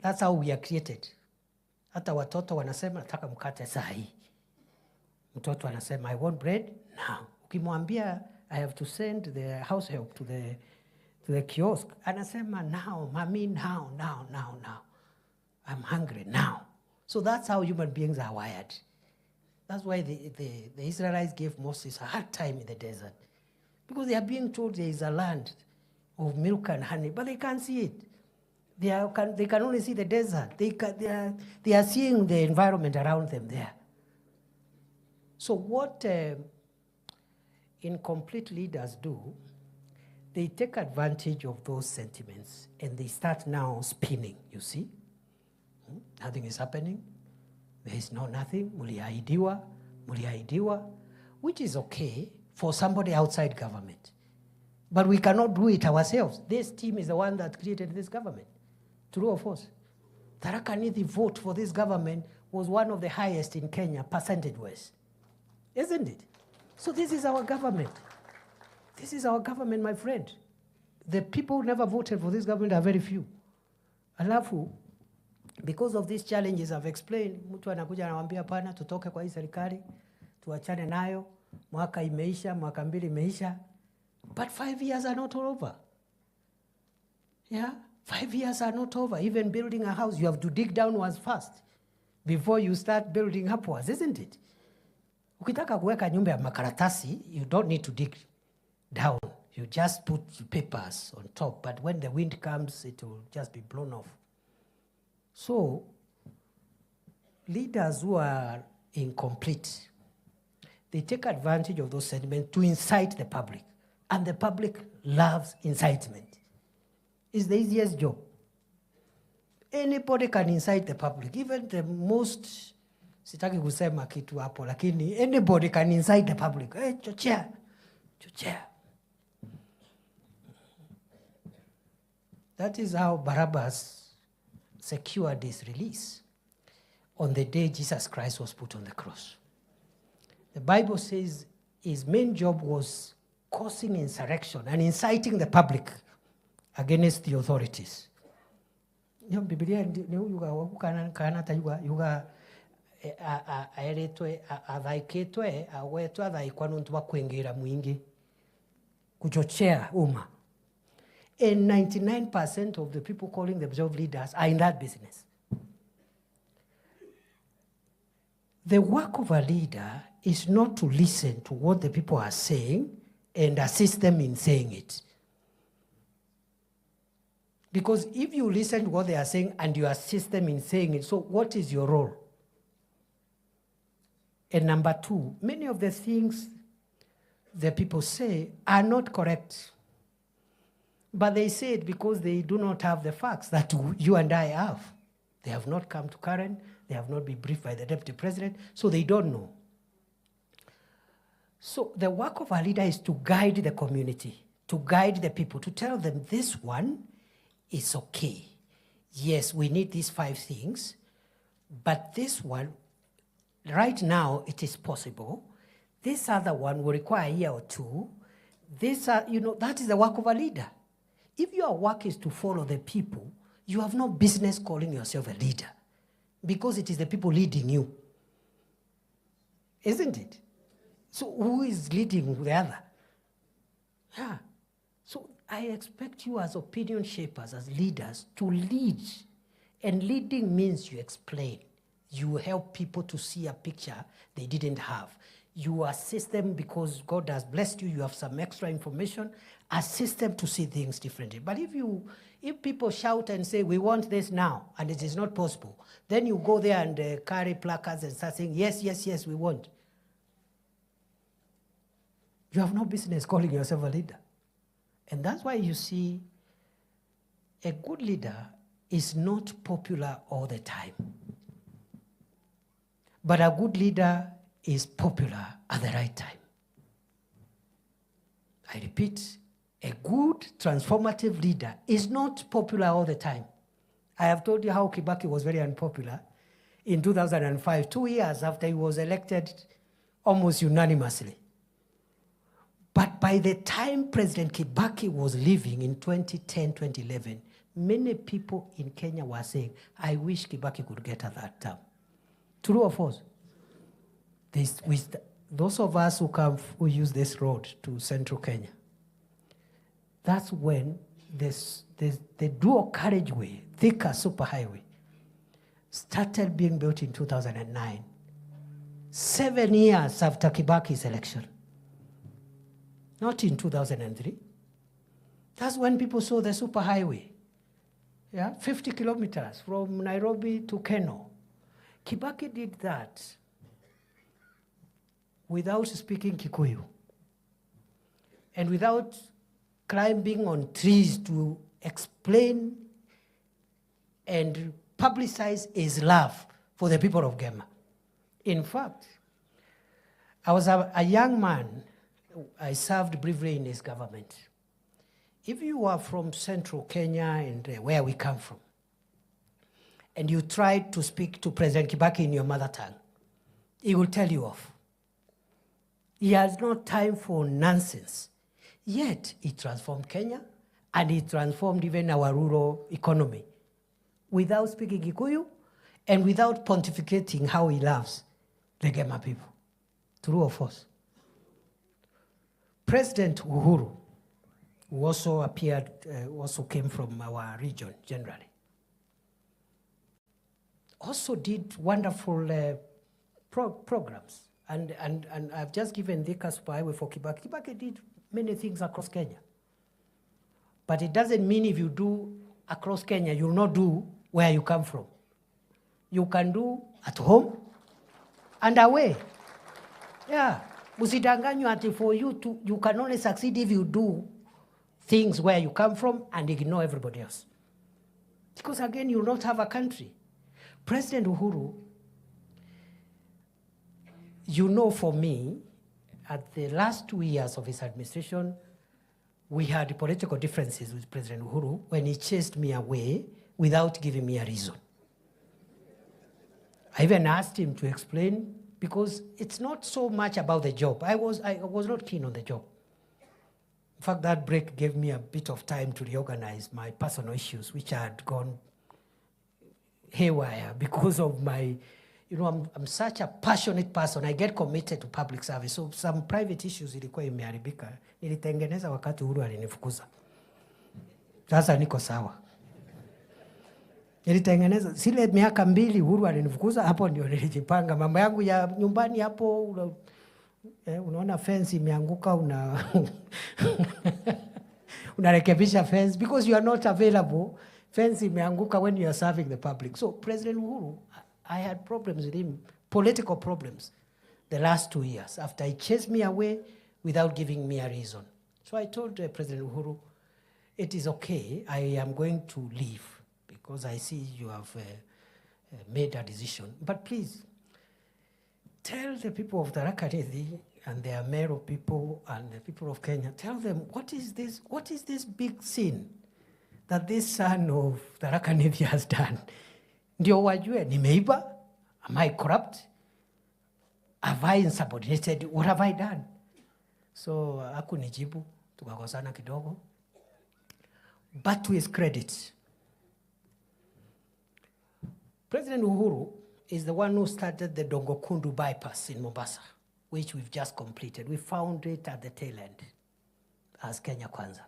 That's how we are created. Hata watoto wanasema nataka mkate saa hii. Mtoto anasema I want bread now. Ukimwambia I have to send the house help to the kiosk, anasema now, mommy, now. I'm hungry now. So that's how human beings are wired. That's why the Israelites gave Moses a hard time in the desert. Because they are being told there is a land of milk and honey, but they can't see it. They can only see the desert. They are seeing the environment around them there. So what incomplete leaders do, they take advantage of those sentiments and they start now spinning, you see? Nothing is happening. There is nothing. Muliahidiwa, which is okay for somebody outside government. But we cannot do it ourselves. This team is the one that created this government. True or false? Tharaka Nithi vote for this government was one of the highest in Kenya, percentage-wise. Isn't it? So this is our government. This is our government, my friend. The people who never voted for this government are very few. Alafu, because of these challenges I've explained, mtu anakuja anawambia pana, tutoke kwa hii serikali, tuachane nayo, mwaka imeisha, mwaka mbili imeisha. But 5 years are not all over. Yeah? 5 years are not over. Even building a house, you have to dig downwards first before you start building upwards, isn't it? Ukitaka kuweka nyumba ya makaratasi, you don't need to dig down. You just put papers on top. But when the wind comes, it will just be blown off. So, leaders who are incomplete, they take advantage of those sentiments to incite the public. And the public loves incitement. It's the easiest job. Anybody can incite the public. Even the most, sitaki kusema kitu hapo, lakini anybody can incite the public. Hey, chochea. That is how Barabbas secured his release on the day Jesus Christ was put on the cross. The Bible says his main job was causing insurrection and inciting the public against the authorities. Yung Biblia ni yuga kana ta yuga aeretwe athaikitwe awetwe athaikwa nuntu wa kwingira mwingi kuchochea umma. And 99% of the people calling themselves leaders are in that business. The work of a leader is not to listen to what the people are saying and assist them in saying it. Because if you listen to what they are saying and you assist them in saying it, so what is your role? And number two, many of the things the people say are not correct. But they say it because they do not have the facts that you and I have. They have not come to current. They have not been briefed by the deputy president, so they don't know. So the work of a leader is to guide the community, to guide the people, to tell them this one is okay. Yes, we need these 5 things, but this one, right now, it is possible. This other one will require a year or 2. This, that is the work of a leader. If your work is to follow the people, you have no business calling yourself a leader because it is the people leading you. Isn't it? So who is leading the other? Yeah. So I expect you as opinion shapers, as leaders, to lead. And leading means you explain. You help people to see a picture they didn't have. You assist them because God has blessed you, you have some extra information, assist them to see things differently. But if people shout and say, we want this now, and it is not possible, then you go there and carry placards and start saying, yes, yes, yes, we want. You have no business calling yourself a leader. And that's why you see a good leader is not popular all the time. But a good leader is popular at the right time. I repeat, a good transformative leader is not popular all the time. I have told you how Kibaki was very unpopular in 2005, 2 years after he was elected almost unanimously. But by the time President Kibaki was leaving in 2010, 2011, many people in Kenya were saying, I wish Kibaki could get a third term. True or false? Those of us who use this road to central Kenya, that's when the dual carriageway, Thika superhighway, started being built in 2009, 7 years after Kibaki's election. Not in 2003. That's when people saw the superhighway. Yeah, 50 kilometers from Nairobi to Keno. Kibaki did that without speaking Kikuyu and without climbing on trees to explain and publicize his love for the people of Gema. In fact, I was a young man. I served briefly in his government. If you are from central Kenya and where we come from, and you try to speak to President Kibaki in your mother tongue, he will tell you off. He has no time for nonsense. Yet, he transformed Kenya, and he transformed even our rural economy without speaking Kikuyu and without pontificating how he loves the Gema people. True or false? President Uhuru, who also appeared, also came from our region generally, also did wonderful programs. And I've just given the Superhighway for Kibaki. Kibaki did many things across Kenya. But it doesn't mean if you do across Kenya, you'll not do where you come from. You can do at home and away. Yeah. Musidanganywa ati for you can only succeed if you do things where you come from and ignore everybody else. Because again, you'll not have a country. President Uhuru, you know, for me, at the last 2 years of his administration, we had political differences with President Uhuru when he chased me away without giving me a reason. I even asked him to explain, because it's not so much about the job. I was not keen on the job. In fact, that break gave me a bit of time to reorganize my personal issues, which had gone haywire because of my, you know, I'm such a passionate person. I get committed to public service. So some private issues ilikuwa imeharibika. Nilitengeneza wakati Uhuru alinifukuza. Sasa niko sawa. Nilitengeneza zile miaka 2 Uhuru alinifukuza, hapo ndio nilijipanga. Mambo yangu ya nyumbani hapo, unaona fence imeanguka, unarekebisha fence because you are not available. Fence imeanguka when you are serving the public. So President Uhuru, I had problems with him, political problems, the last 2 years after he chased me away without giving me a reason. So I told President Uhuru, it is okay, I am going to leave because I see you have made a decision. But please, tell the people of Tharaka Nithi and their mayoral people and the people of Kenya, tell them, what is this big sin that this son of Tharaka Nithi has done? Ndio wajue, nimeiba? Am I corrupt? Have I insubordinated? What have I done? So, hakunijibu, tukakosana kidogo. But to his credit, President Uhuru is the one who started the Dongokundu bypass in Mombasa, which we've just completed. We found it at the tail end as Kenya Kwanza.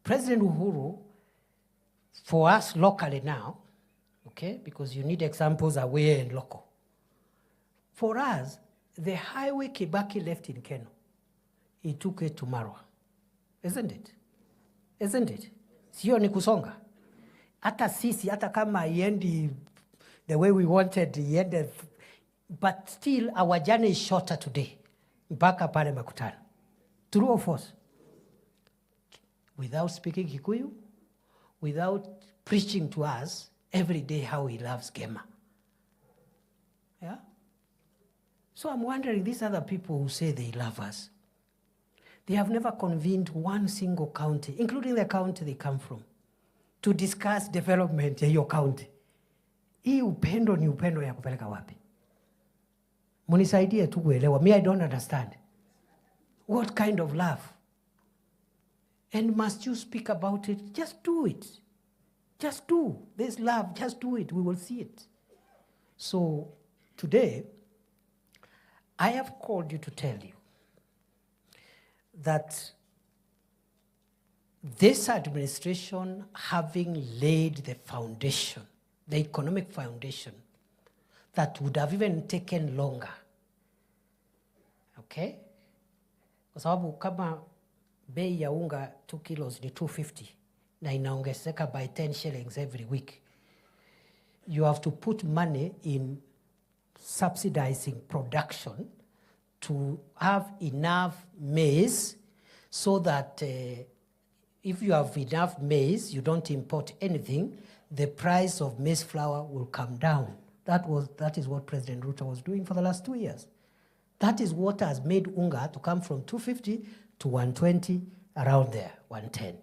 President Uhuru, for us locally now, okay, because you need examples away and local. For us, the highway Kibaki left in Keno, he took it to Marwa. Isn't it? Isn't it? Sio ni kusonga. Hata sisi, hata kama iendi the way we wanted, iende, but still our journey is shorter today. Mpaka pale Makutano. True or false? Without speaking Kikuyu, without preaching to us every day how he loves Gema. Yeah? So I'm wondering, these other people who say they love us, they have never convened one single county, including the county they come from, to discuss development ya hiyo county. Hii upendo ni upendo ya kupeleka wapi? Munisaidie tu kuelewa. Me, I don't understand. What kind of love? And must you speak about it? Just do it. Just do. There's love. Just do it. We will see it. So today, I have called you to tell you that this administration, having laid the foundation, the economic foundation, that would have even taken longer. Okay? Kwa sababu kama bei ya unga 2 kilos ni 250 na inaongezeka by 10 shillings every week, you have to put money in subsidizing production to have enough maize so that if you have enough maize, you don't import anything, the price of maize flour will come down. That is what President Ruto was doing for the last 2 years. That is what has made unga to come from 250 to 120, around there, 110.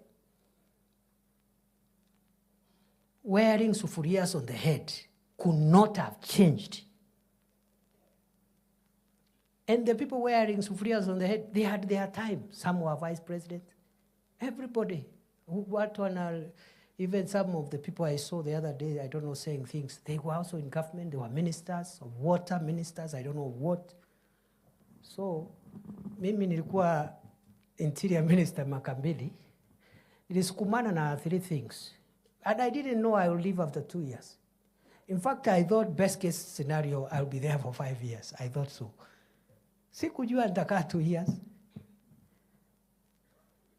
Wearing sufurias on the head could not have changed. And the people wearing sufurias on the head, they had their time. Some were vice president. Everybody. Even some of the people I saw the other day, I don't know, saying things, they were also in government. They were ministers of water, ministers, I don't know what. So, mimi nilikuwa interior minister Makambili. Nilisukumana na 3 things. And I didn't know I would leave after 2 years. In fact, I thought best case scenario, I'll be there for 5 years. I thought so. Sikujua nitakaa 2 years.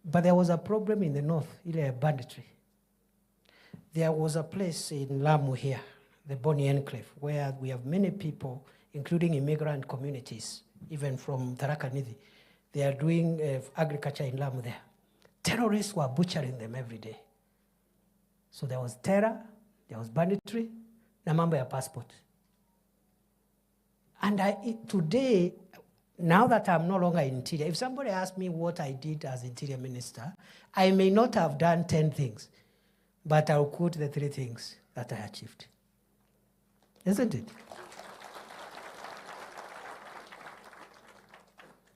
But there was a problem in the north, ile banditry. There was a place in Lamu here, the Boni Enclave, where we have many people, including immigrant communities, even from Tharaka, Nithi. They are doing agriculture in Lamu there. Terrorists were butchering them every day. So there was terror, there was banditry, na mambo ya passport. And today, now that I'm no longer in interior, if somebody asked me what I did as interior minister, I may not have done 10 things, but I'll quote the 3 things that I achieved. Isn't it?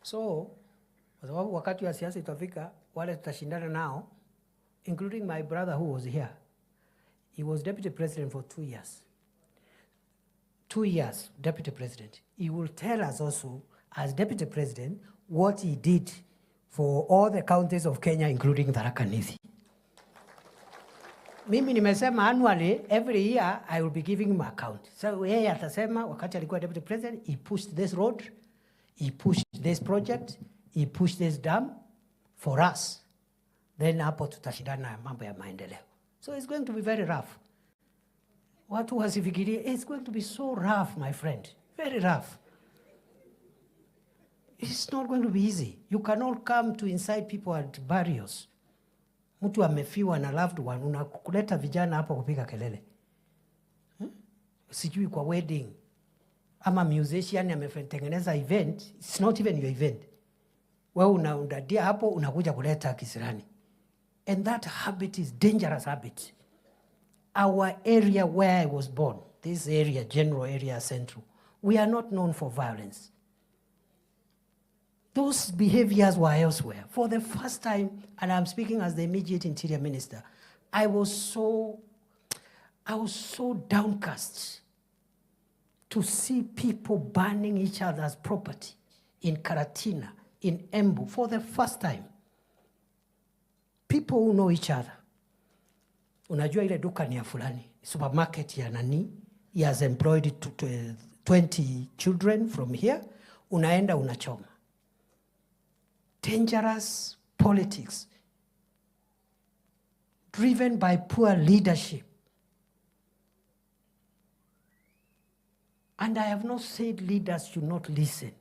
So, kwa sababu wakati wa siasa itafika, wale tutashindana nao, including my brother who was here. He was deputy president for 2 years. 2 years, deputy president. He will tell us also, as deputy president, what he did for all the counties of Kenya, including Tharaka Nithi. Mimi nimesema annually, every year, I will be giving him account. So yeye atasema, wakati alikuwa deputy president, he pushed this road, he pushed this project, he pushed this dam for us. Then hapo tutashindana mambo ya maendeleo. So it's going to be very rough. Watu wasifikirie, it's going to be so rough, my friend. Very rough. It's not going to be easy. You cannot come to incite people at barriers. Mtu amefiwa na loved one, unakuleta vijana hapo kupiga kelele. Sijui kwa wedding. Ama musician ametengeneza event, it's not even your event. Wewe unaundadia hapo, unakuja kuleta kisirani. And that habit is dangerous habit. Our area where I was born, this area, general area, central, we are not known for violence. Those behaviors were elsewhere. For the first time, and I'm speaking as the immediate interior minister, I was so downcast to see people burning each other's property in Karatina, in Embu, for the first time. People who know each other. Unajua ile duka ni ya fulani, supermarket ya nani, he has employed 20 children from here, unaenda unachoma. Dangerous politics driven by poor leadership. And I have not said leaders should not listen.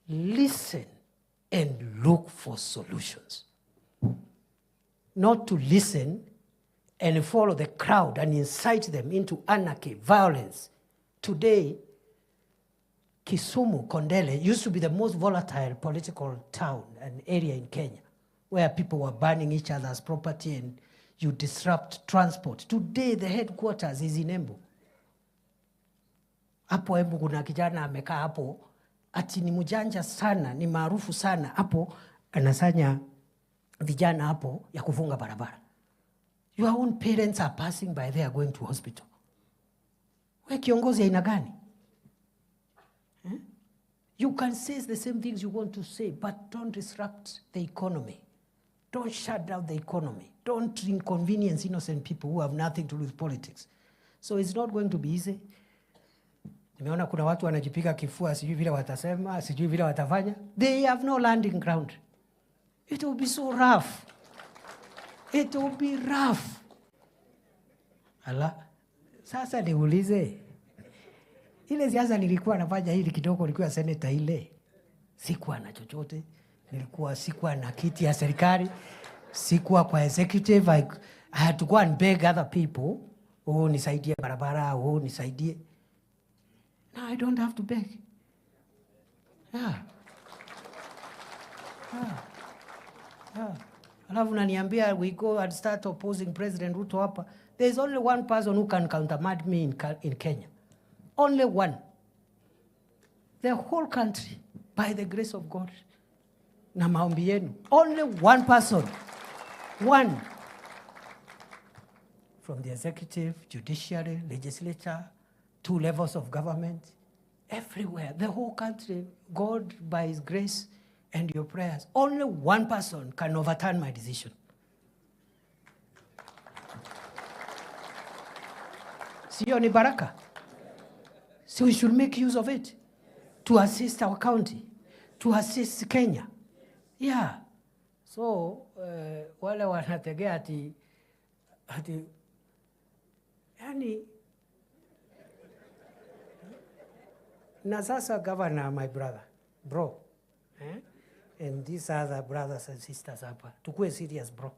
Listen and look for solutions. Not to listen and follow the crowd and incite them into anarchy, violence. Today, Kisumu, Kondele, used to be the most volatile political town and area in Kenya, where people were burning each other's property and You disrupt transport. Today the headquarters is in Embu. Hapo Embu kuna kijana amekaa hapo, ati ni mjanja sana, ni maarufu sana hapo, anasanya vijana hapo ya kufunga barabara. Your own parents are passing by there going to hospital. We kiongozi aina gani? You can say the same things you want to say, but don't disrupt the economy. Don't shut down the economy. Don't inconvenience innocent people who have nothing to do with politics. So it's not going to be easy. Nimeona kuna watu wanajipiga kifua, sijui vile watasema, sijui vile watafanya. They have no landing ground. It will be so rough. It will be rough. Ala, sasa niulize. Ile siasa nilikuwa nafanya hili kidogo, nilikuwa senator ile. Sikuwa na chochote. Sikuwa na kiti ya serikali. Sikuwa kwa executive. I had to go and beg other people. Oh, nisaidie barabara. Oh, nisaidie. Now I don't have to beg. Yeah. Alafu naniambia we go and start opposing President Ruto hapa. There is only one person who can countermand me in Kenya. Only one. The whole country, by the grace of God. Na maombi yenu. Only one person. One. From the executive, judiciary, legislature, 2 levels of government, everywhere, the whole country, God, by His grace and your prayers, only one person can overturn my decision. Sio ni baraka? So we should make use of it to assist our county, to assist Kenya. Yeah. So, wale wanategea ati, yani, na sasa governor, my brother, bro, and these other brothers and sisters hapa, tukue serious, bro.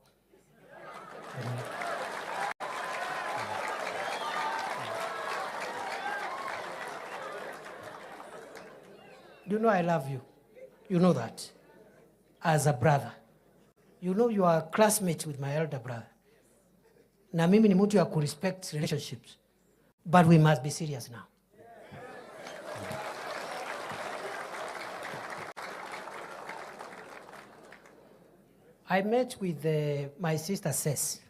You know I love you. You know that. As a brother. You know you are classmates with my elder brother. Na mimi ni mtu ya respect relationships. But we must be serious now. I met with my sister Cess,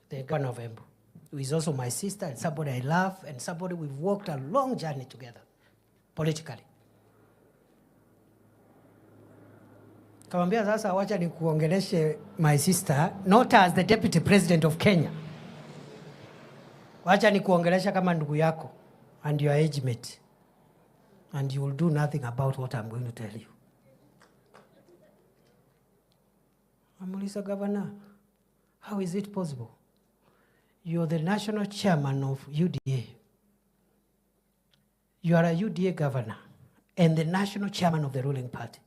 the governor of Embu, who is also my sister and somebody I love and somebody we've walked a long journey together, politically. Kamwambia sasa wacha nikuongeleshe my sister, not as the deputy president of Kenya. Wacha nikuongelesha kama ndugu yako and your age mate. And you will do nothing about what I'm going to tell you. Amuliza governor, how is it possible? You're the national chairman of UDA. You are a UDA governor and the national chairman of the ruling party.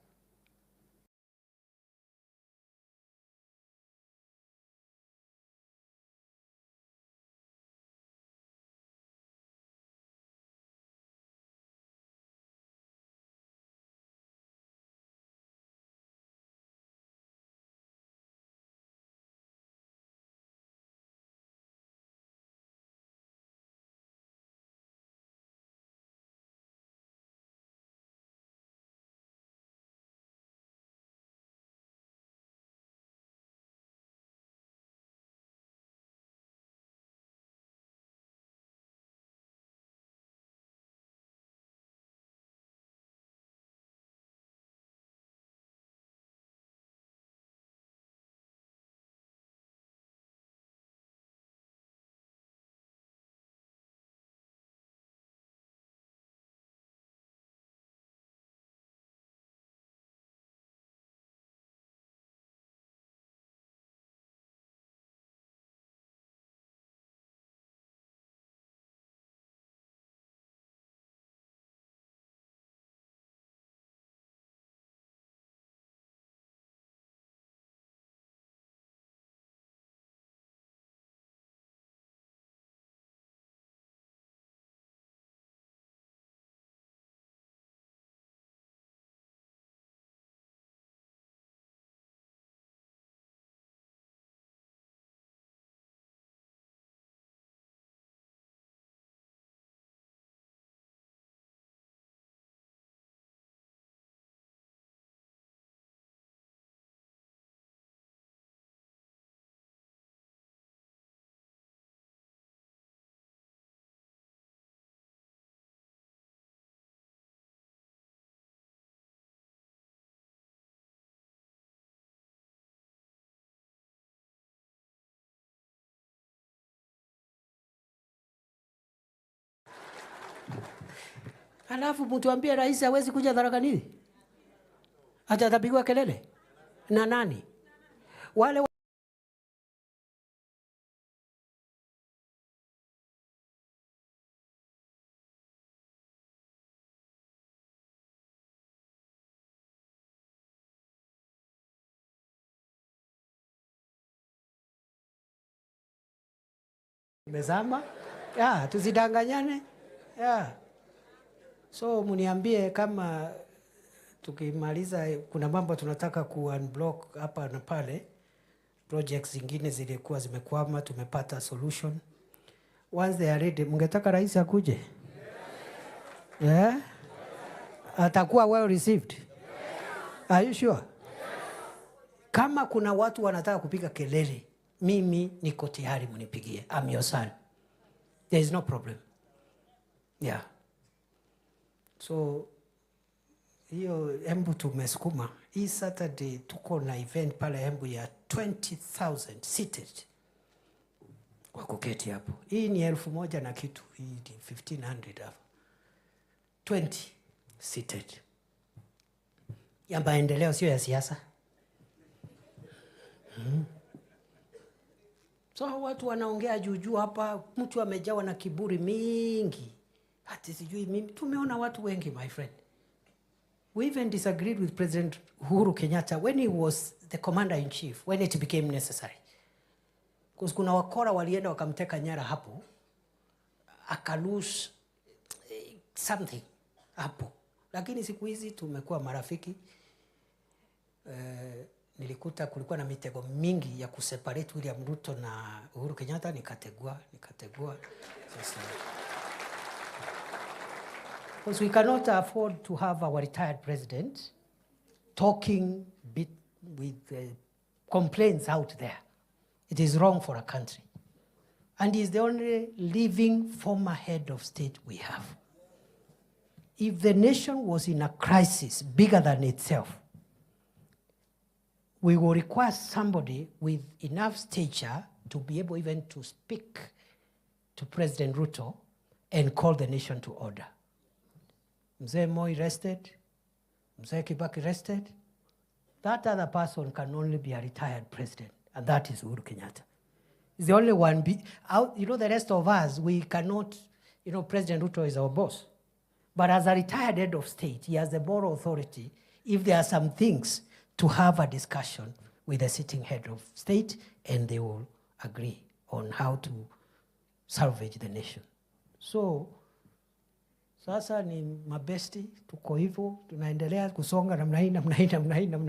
Alafu mtu ambie rais hawezi kuja Tharaka Nithi? Hata atapigwa kelele na nani? Wale mezama, tusidanganyane. So muniambie kama tukimaliza kuna mambo tunataka ku-unblock hapa na pale. Projects zingine zilikuwa zimekwama, tumepata solution. Once they are ready, mungetaka rais akuje? Yeah? Atakuwa well received? Are you sure? Kama kuna watu wanataka kupiga kelele, mimi niko tayari munipigie. I'm your son. There is no problem. Yeah. So, hiyo Embu tumesukuma. Hii Saturday tuko na event pale Embu ya 20,000 seated. Kwa kuketi hapo. Hii ni 1,000 na kitu. Hii ni 1,500 hapo. 20 seated. Ya maendeleo sio ya siasa. So watu wanaongea juu hapa, mtu amejawa na kiburi mingi. Hati sijui mimi, tumeona watu wengi my friend. We even disagreed with President Uhuru Kenyatta when he was the commander-in-chief, when it became necessary. Because kuna wakora walienda wakamteka nyara hapo, akalose something hapo. Lakini siku hizi tumekuwa marafiki. Nilikuta kulikuwa na mitego mingi ya kuseparate William Ruto na Uhuru Kenyatta, nikategua. Sasa, because we cannot afford to have our retired president talking with complaints out there. It is wrong for a country. And he is the only living former head of state we have. If the nation was in a crisis bigger than itself, we will require somebody with enough stature to be able even to speak to President Ruto and call the nation to order. Mzee Moi rested, Mzee Kibaki rested. That other person can only be a retired president, and that is Uhuru Kenyatta. He's the only one. The rest of us, we cannot, President Ruto is our boss. But as a retired head of state, he has the moral authority, if there are some things, to have a discussion with the sitting head of state, and they will agree on how to salvage the nation. So, sasa ni mabesti, tuko hivyo, tunaendelea kusonga namna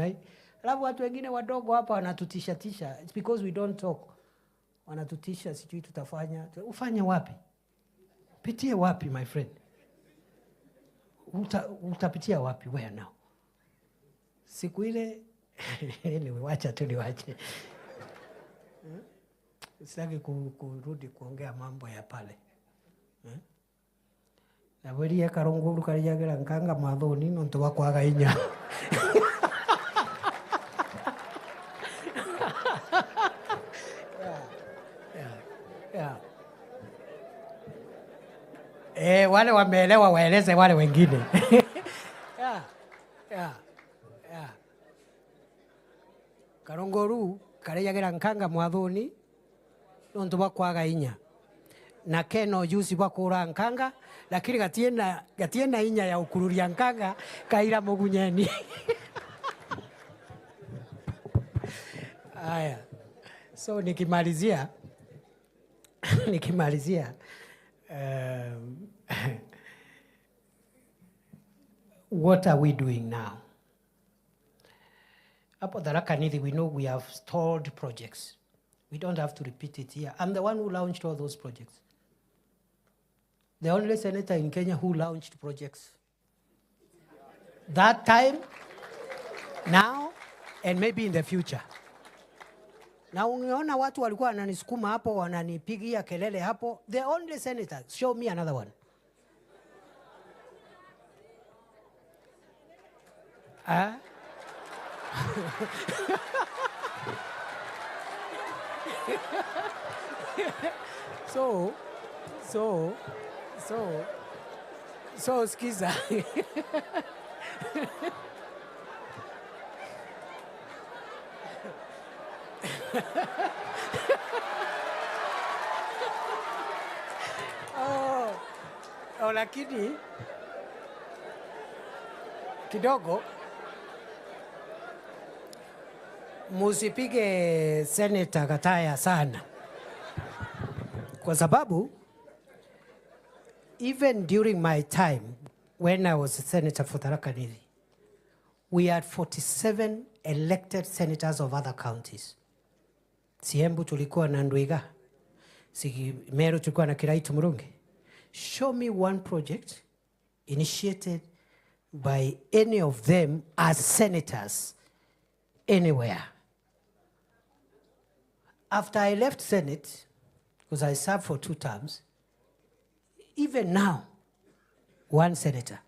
hii. Alafu watu wengine wadogo hapa wanatutisha. It's because we don't talk. Wanatutisha, sijui tutafanya. Ufanye wapi? Pitie wapi, my friend? Utapitia wapi? Where now? Siku ile, wacha tu niwache. Sitaki kurudi kuongea mambo ya pale. Na wewe karonguru karijagera nkanga mathoni nonto wakwaga inya. Wale wameelewa waeleze wale wengine. Karonguru karijagera nkanga mathoni nonto wakwaga inya. Na keno juzi bakura nkanga lakini gatiena inya ya ukururia nkanga kaira mugunyeni. Aya. So nikimalizia what are we doing now? Hapo Tharaka Nithi, we know we have stalled projects. We don't have to repeat it here. I'm the one who launched all those projects. The only senator in Kenya who launched projects. That time, now, and maybe in the future. Na ungeona watu walikuwa wananisukuma hapo, wananipigia kelele hapo. The only senator, show me another one. So skiza. Lakini kidogo musipige Senator Gataya sana, kwa sababu even during my time when I was a senator for Tharaka Nithi, we had 47 elected senators of other counties. Siembu tulikuwa na Ndwiga, Meru tulikuwa na Kiraitu Murungi. Show me one project initiated by any of them as senators anywhere. After I left Senate, because I served for 2 terms, even now, one senator,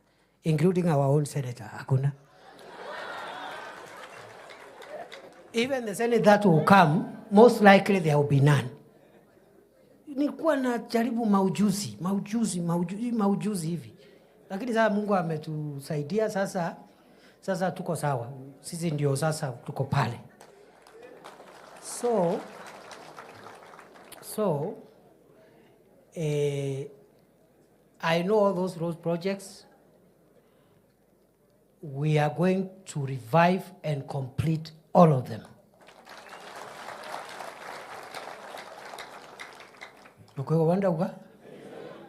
including our own senator, hakuna. Even the Senate that will come, most likely there will be none. Nilikuwa na jaribu maujuzi hivi. Lakini sasa Mungu ametusaidia, sasa tuko sawa. Sisi ndio sasa tuko pale. So I know all those road projects. We are going to revive and complete all of them.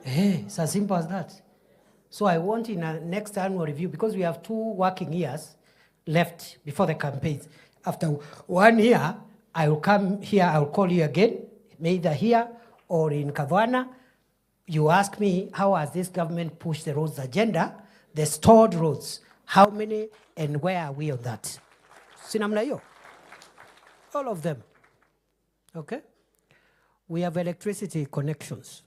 It's as simple as that. So I want in a next annual review, because we have 2 working years left before the campaigns. After 1 year, I will come here, I will call you again, either here or in Kavana. You ask me, how has this government pushed the roads agenda, the stored roads, how many and where are we on that? Sinamna hiyo? All of them. Okay? We have electricity connections,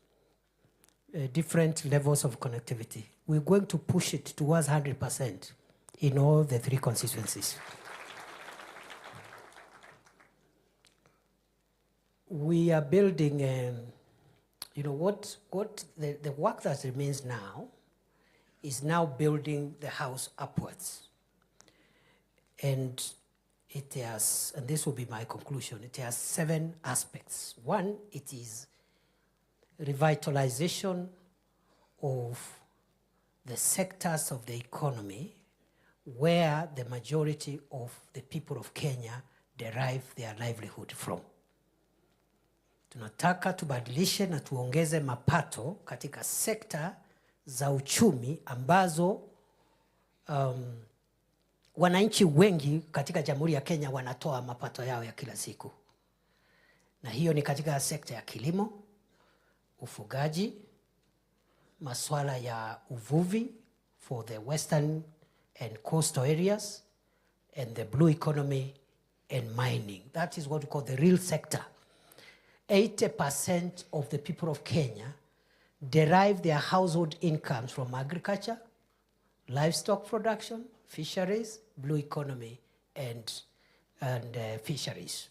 different levels of connectivity. We're going to push it towards 100% in all the 3 constituencies. We are building, the work that remains now is now building the house upwards. And it has, and this will be my conclusion, it has 7 aspects. 1, it is revitalization of the sectors of the economy where the majority of the people of Kenya derive their livelihood from. Tunataka tubadilishe na tuongeze mapato katika sekta za uchumi ambazo wananchi wengi katika Jamhuri ya Kenya wanatoa mapato yao ya kila siku. Na hiyo ni katika sekta ya kilimo, ufugaji, masuala ya uvuvi for the western and coastal areas, and the blue economy and mining. That is what we call the real sector. 80% of the people of Kenya derive their household incomes from agriculture, livestock production, fisheries, blue economy, and fisheries.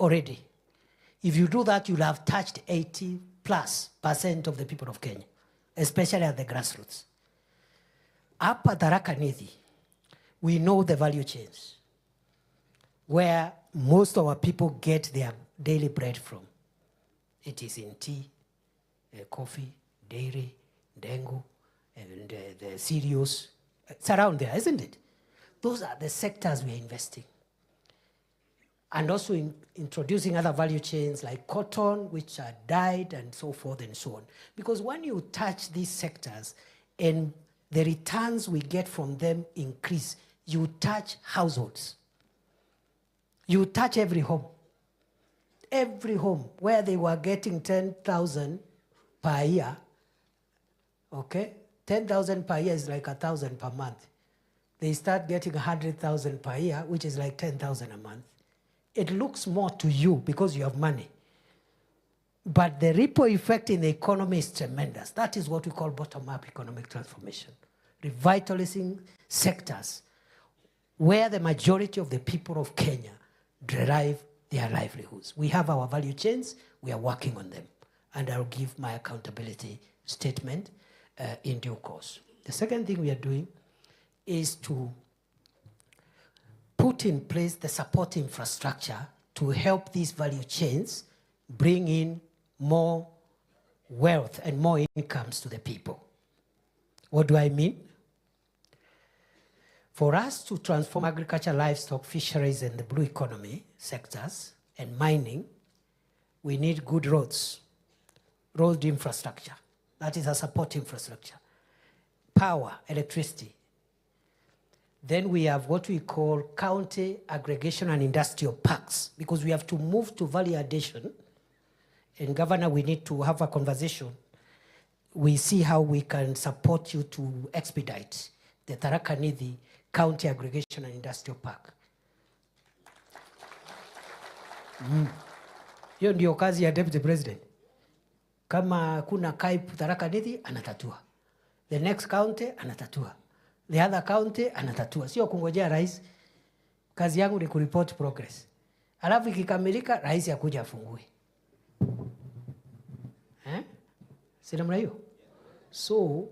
Already. If you do that, you'll have touched 80+% of the people of Kenya, especially at the grassroots. Hapa Tharaka Nithi, we know the value chains, where most of our people get their daily bread from. It is in tea, coffee, dairy, dengu, and the cereals. It's around there, isn't it? Those are the sectors we are investing. And also introducing other value chains like cotton, which are dyed and so forth and so on. Because when you touch these sectors and the returns we get from them increase, you touch households. You touch every home where they were getting 10,000 per year. Okay? 10,000 per year is like 1,000 per month. They start getting 100,000 per year, which is like 10,000 a month. It looks more to you because you have money. But the ripple effect in the economy is tremendous. That is what we call bottom-up economic transformation. Revitalizing sectors where the majority of the people of Kenya derive their livelihoods. We have our value chains, we are working on them. And I'll give my accountability statement. in due course. The second thing we are doing is to put in place the support infrastructure to help these value chains bring in more wealth and more incomes to the people. What do I mean? For us to transform agriculture, livestock, fisheries, and the blue economy sectors and mining, we need good roads, road infrastructure. That is a support infrastructure. Power, electricity. Then we have what we call county aggregation and industrial parks, because we have to move to value addition. And Governor, we need to have a conversation. We see how we can support you to expedite the Tharaka Nithi County Aggregation and Industrial Park. Hiyo ndio kazi ya Deputy President. Kama kuna KAIP Tharaka Nithi, anatatua. The next county, anatatua. The other county, anatatua. Sio kungojea rais. Kazi yangu ni kureport progress. Alafu ikikamilika, rais akuja afungue. Sinamna hiyo? So,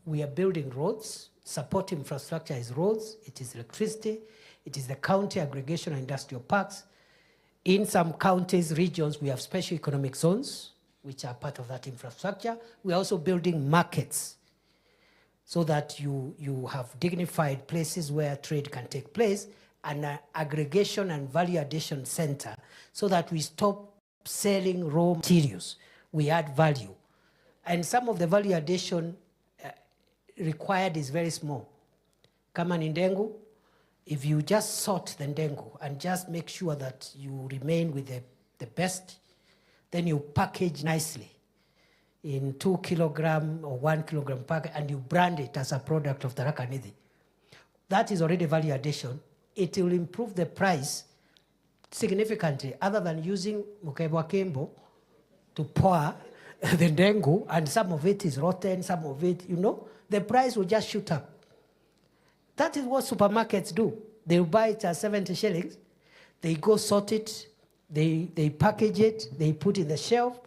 we are building roads. Support infrastructure is roads, it is electricity, it is the county aggregation and industrial parks. In some counties, regions, we have special economic zones, which are part of that infrastructure. We are also building markets so that you have dignified places where trade can take place, and an aggregation and value addition center so that we stop selling raw materials. We add value. And some of the value addition required is very small. Kama ni ndengu, if you just sort the ndengu and just make sure that you remain with the best, then you package nicely in 2 kilogram or 1 kilogram pack, and you brand it as a product of Tharaka Nithi. That is already value addition. It will improve the price significantly, other than using mukebwa kembo to pour the ndengu, and some of it is rotten, some of it, the price will just shoot up. That is what supermarkets do. They buy it at 70 shillings, they go sort it, they package it, they put it in the shelf,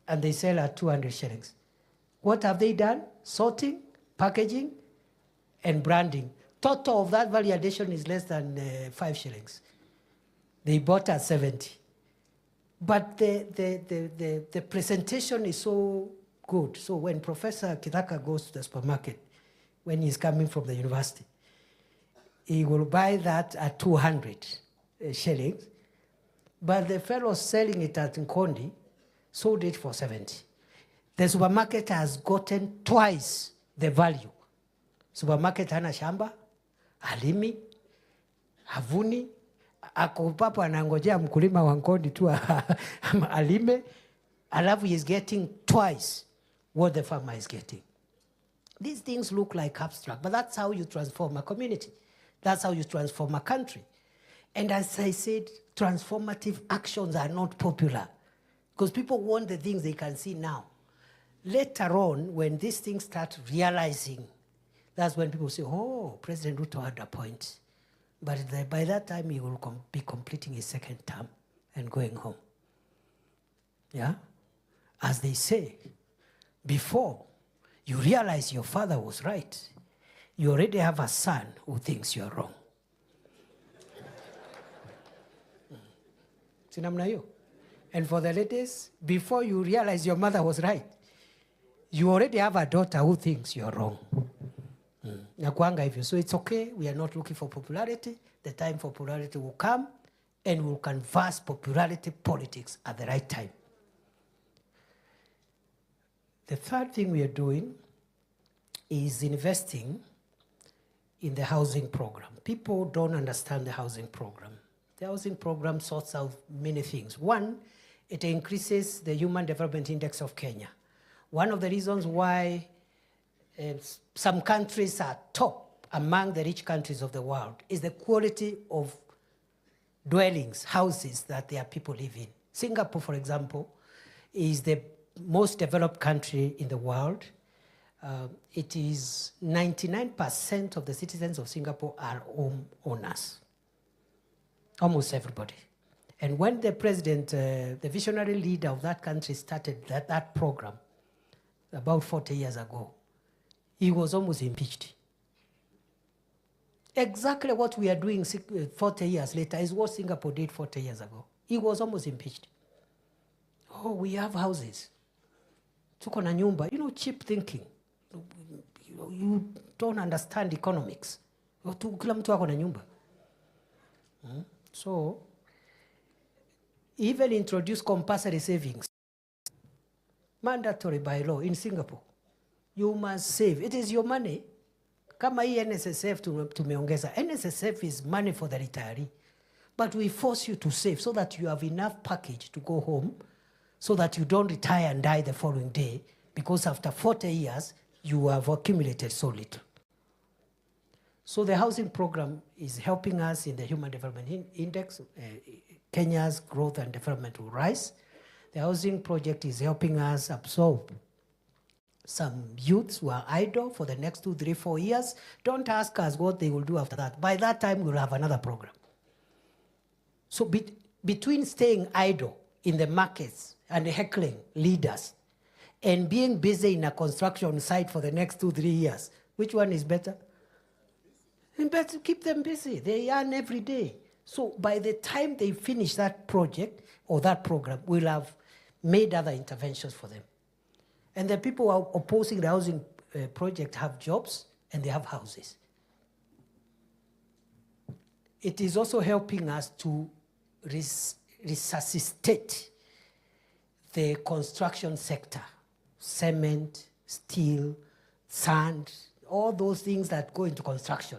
and they sell at 200 shillings. What have they done? Sorting, packaging, and branding. Total of that value addition is less than 5 shillings. They bought at 70. But the presentation is so good. So when Professor Tharaka goes to the supermarket, when he's coming from the university, he will buy that at 200 shillings. But the fellow selling it at Nkondi sold it for 70. The supermarket has gotten twice the value. Supermarket hana shamba, halimi, havuni, ako papo anangojea mkulima wa Nkondi tu alime, alafu is getting twice what the farmer is getting. These things look like abstract, but that's how you transform a community. That's how you transform a country. And as I said, transformative actions are not popular because people want the things they can see now. Later on, when these things start realizing, that's when people say, oh, President Ruto had a point. But by that time, he will be completing his second term and going home. Yeah? As they say, before you realize your father was right, you already have a son who thinks you're wrong. And for the ladies, before you realize your mother was right, you already have a daughter who thinks you're wrong. So it's okay, we are not looking for popularity. The time for popularity will come, and we'll canvass popularity politics at the right time. The third thing we are doing is investing in the housing program. People don't understand the housing program. The housing program sorts out many things. One, it increases the Human Development Index of Kenya. One of the reasons why some countries are top among the rich countries of the world is the quality of dwellings, houses that their people live in. Singapore, for example, is the most developed country in the world. It is 99% of the citizens of Singapore are home owners. Almost everybody. And when the president, the visionary leader of that country started that program, about 40 years ago. He was almost impeached. Exactly what we are doing 40 years later is what Singapore did 40 years ago. He was almost impeached. Oh, we have houses. Tuko na nyumba. You know, cheap thinking. You don't understand economics. Kila mtu ako na nyumba. So, even introduce compulsory savings. Mandatory by law in Singapore. You must save. It is your money. Kama hii NSSF tumeongeza. NSSF is money for the retiree. But we force you to save so that you have enough package to go home, so that you don't retire and die the following day, because after 40 years, you have accumulated so little. So the housing program is helping us in the Human Development Index. Kenya's growth and development will rise. The housing project is helping us absorb some youths who are idle for the next 2, 3, 4 years. Don't ask us what they will do after that. By that time, we'll have another program. So between staying idle in the markets and heckling leaders and being busy in a construction site for the next 2, 3 years, which one is better? And better keep them busy. They earn every day. So by the time they finish that project or that program, we'll have made other interventions for them. And the people who are opposing the housing project have jobs and they have houses. It is also helping us to resuscitate the construction sector. Cement, steel, sand, all those things that go into construction.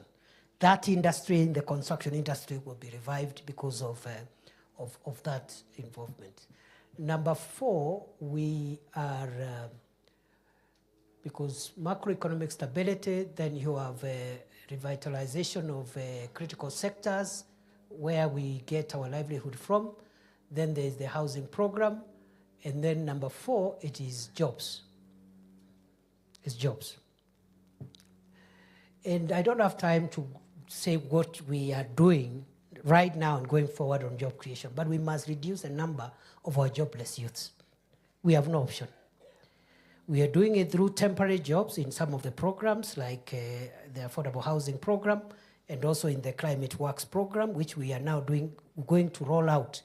That industry, the construction industry, will be revived because of that involvement. Number 4, we are, because macroeconomic stability, then you have revitalization of critical sectors where we get our livelihood from. Then there's the housing program. And then number 4, it is jobs. It's jobs. And I don't have time to say what we are doing right now and going forward on job creation, but we must reduce the number of our jobless youths. We have no option. We are doing it through temporary jobs in some of the programs, like the Affordable Housing Program, and also in the Climate Works Program, which we are now going to roll out.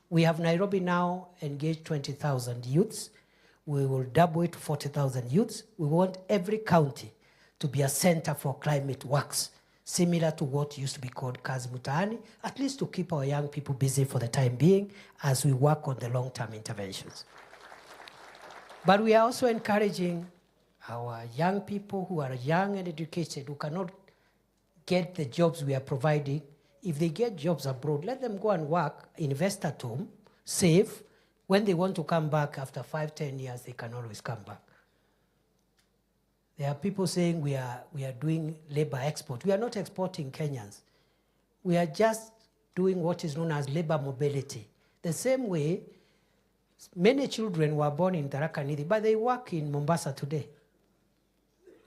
We have Nairobi now engaged 20,000 youths. We will double it to 40,000 youths. We want every county to be a center for climate works, similar to what used to be called Kazi Mtaani, at least to keep our young people busy for the time being as we work on the long-term interventions. But we are also encouraging our young people who are young and educated, who cannot get the jobs we are providing. If they get jobs abroad, let them go and work, invest at home, save. When they want to come back after 5, 10 years, they can always come back. There are people saying we are doing labor export. We are not exporting Kenyans. We are just doing what is known as labor mobility. The same way, many children were born in Tharaka, Nithi, but they work in Mombasa today.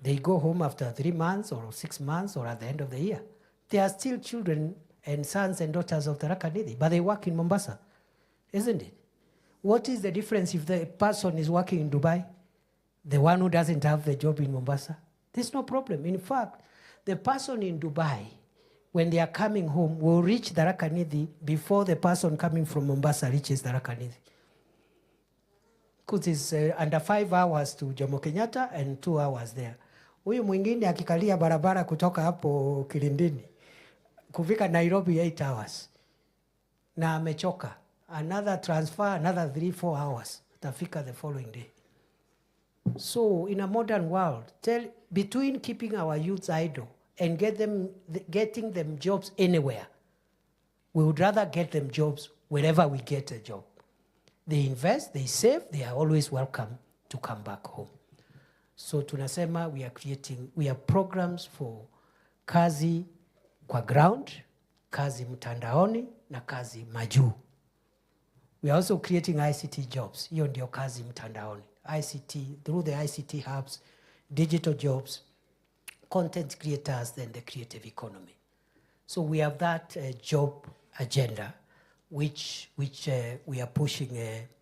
They go home after 3 months or 6 months or at the end of the year. They are still children and sons and daughters of Tharaka, Nithi, but they work in Mombasa, isn't it? What is the difference if the person is working in Dubai? The one who doesn't have the job in Mombasa? There's no problem. In fact, the person in Dubai, when they are coming home, will reach Tharaka Nithi before the person coming from Mombasa reaches Tharaka Nithi. Because it's under 5 hours to Jomo Kenyatta and 2 hours there. Huyu mwingine akikalia barabara kutoka hapo Kilindini, kufika Nairobi 8 hours. Na amechoka. Another transfer, another 3, 4 hours. Tafika the following day. So in a modern world, between keeping our youths idle and getting them jobs anywhere, we would rather get them jobs wherever we get a job. They invest, they save, they are always welcome to come back home. So tunasema we are programs for kazi kwa ground, kazi mtandaoni, na kazi majuu. We are also creating ICT jobs. Hiyo ndio kazi mtandaoni. ICT, through the ICT hubs, digital jobs, content creators, then the creative economy. So we have that job agenda, which we are pushing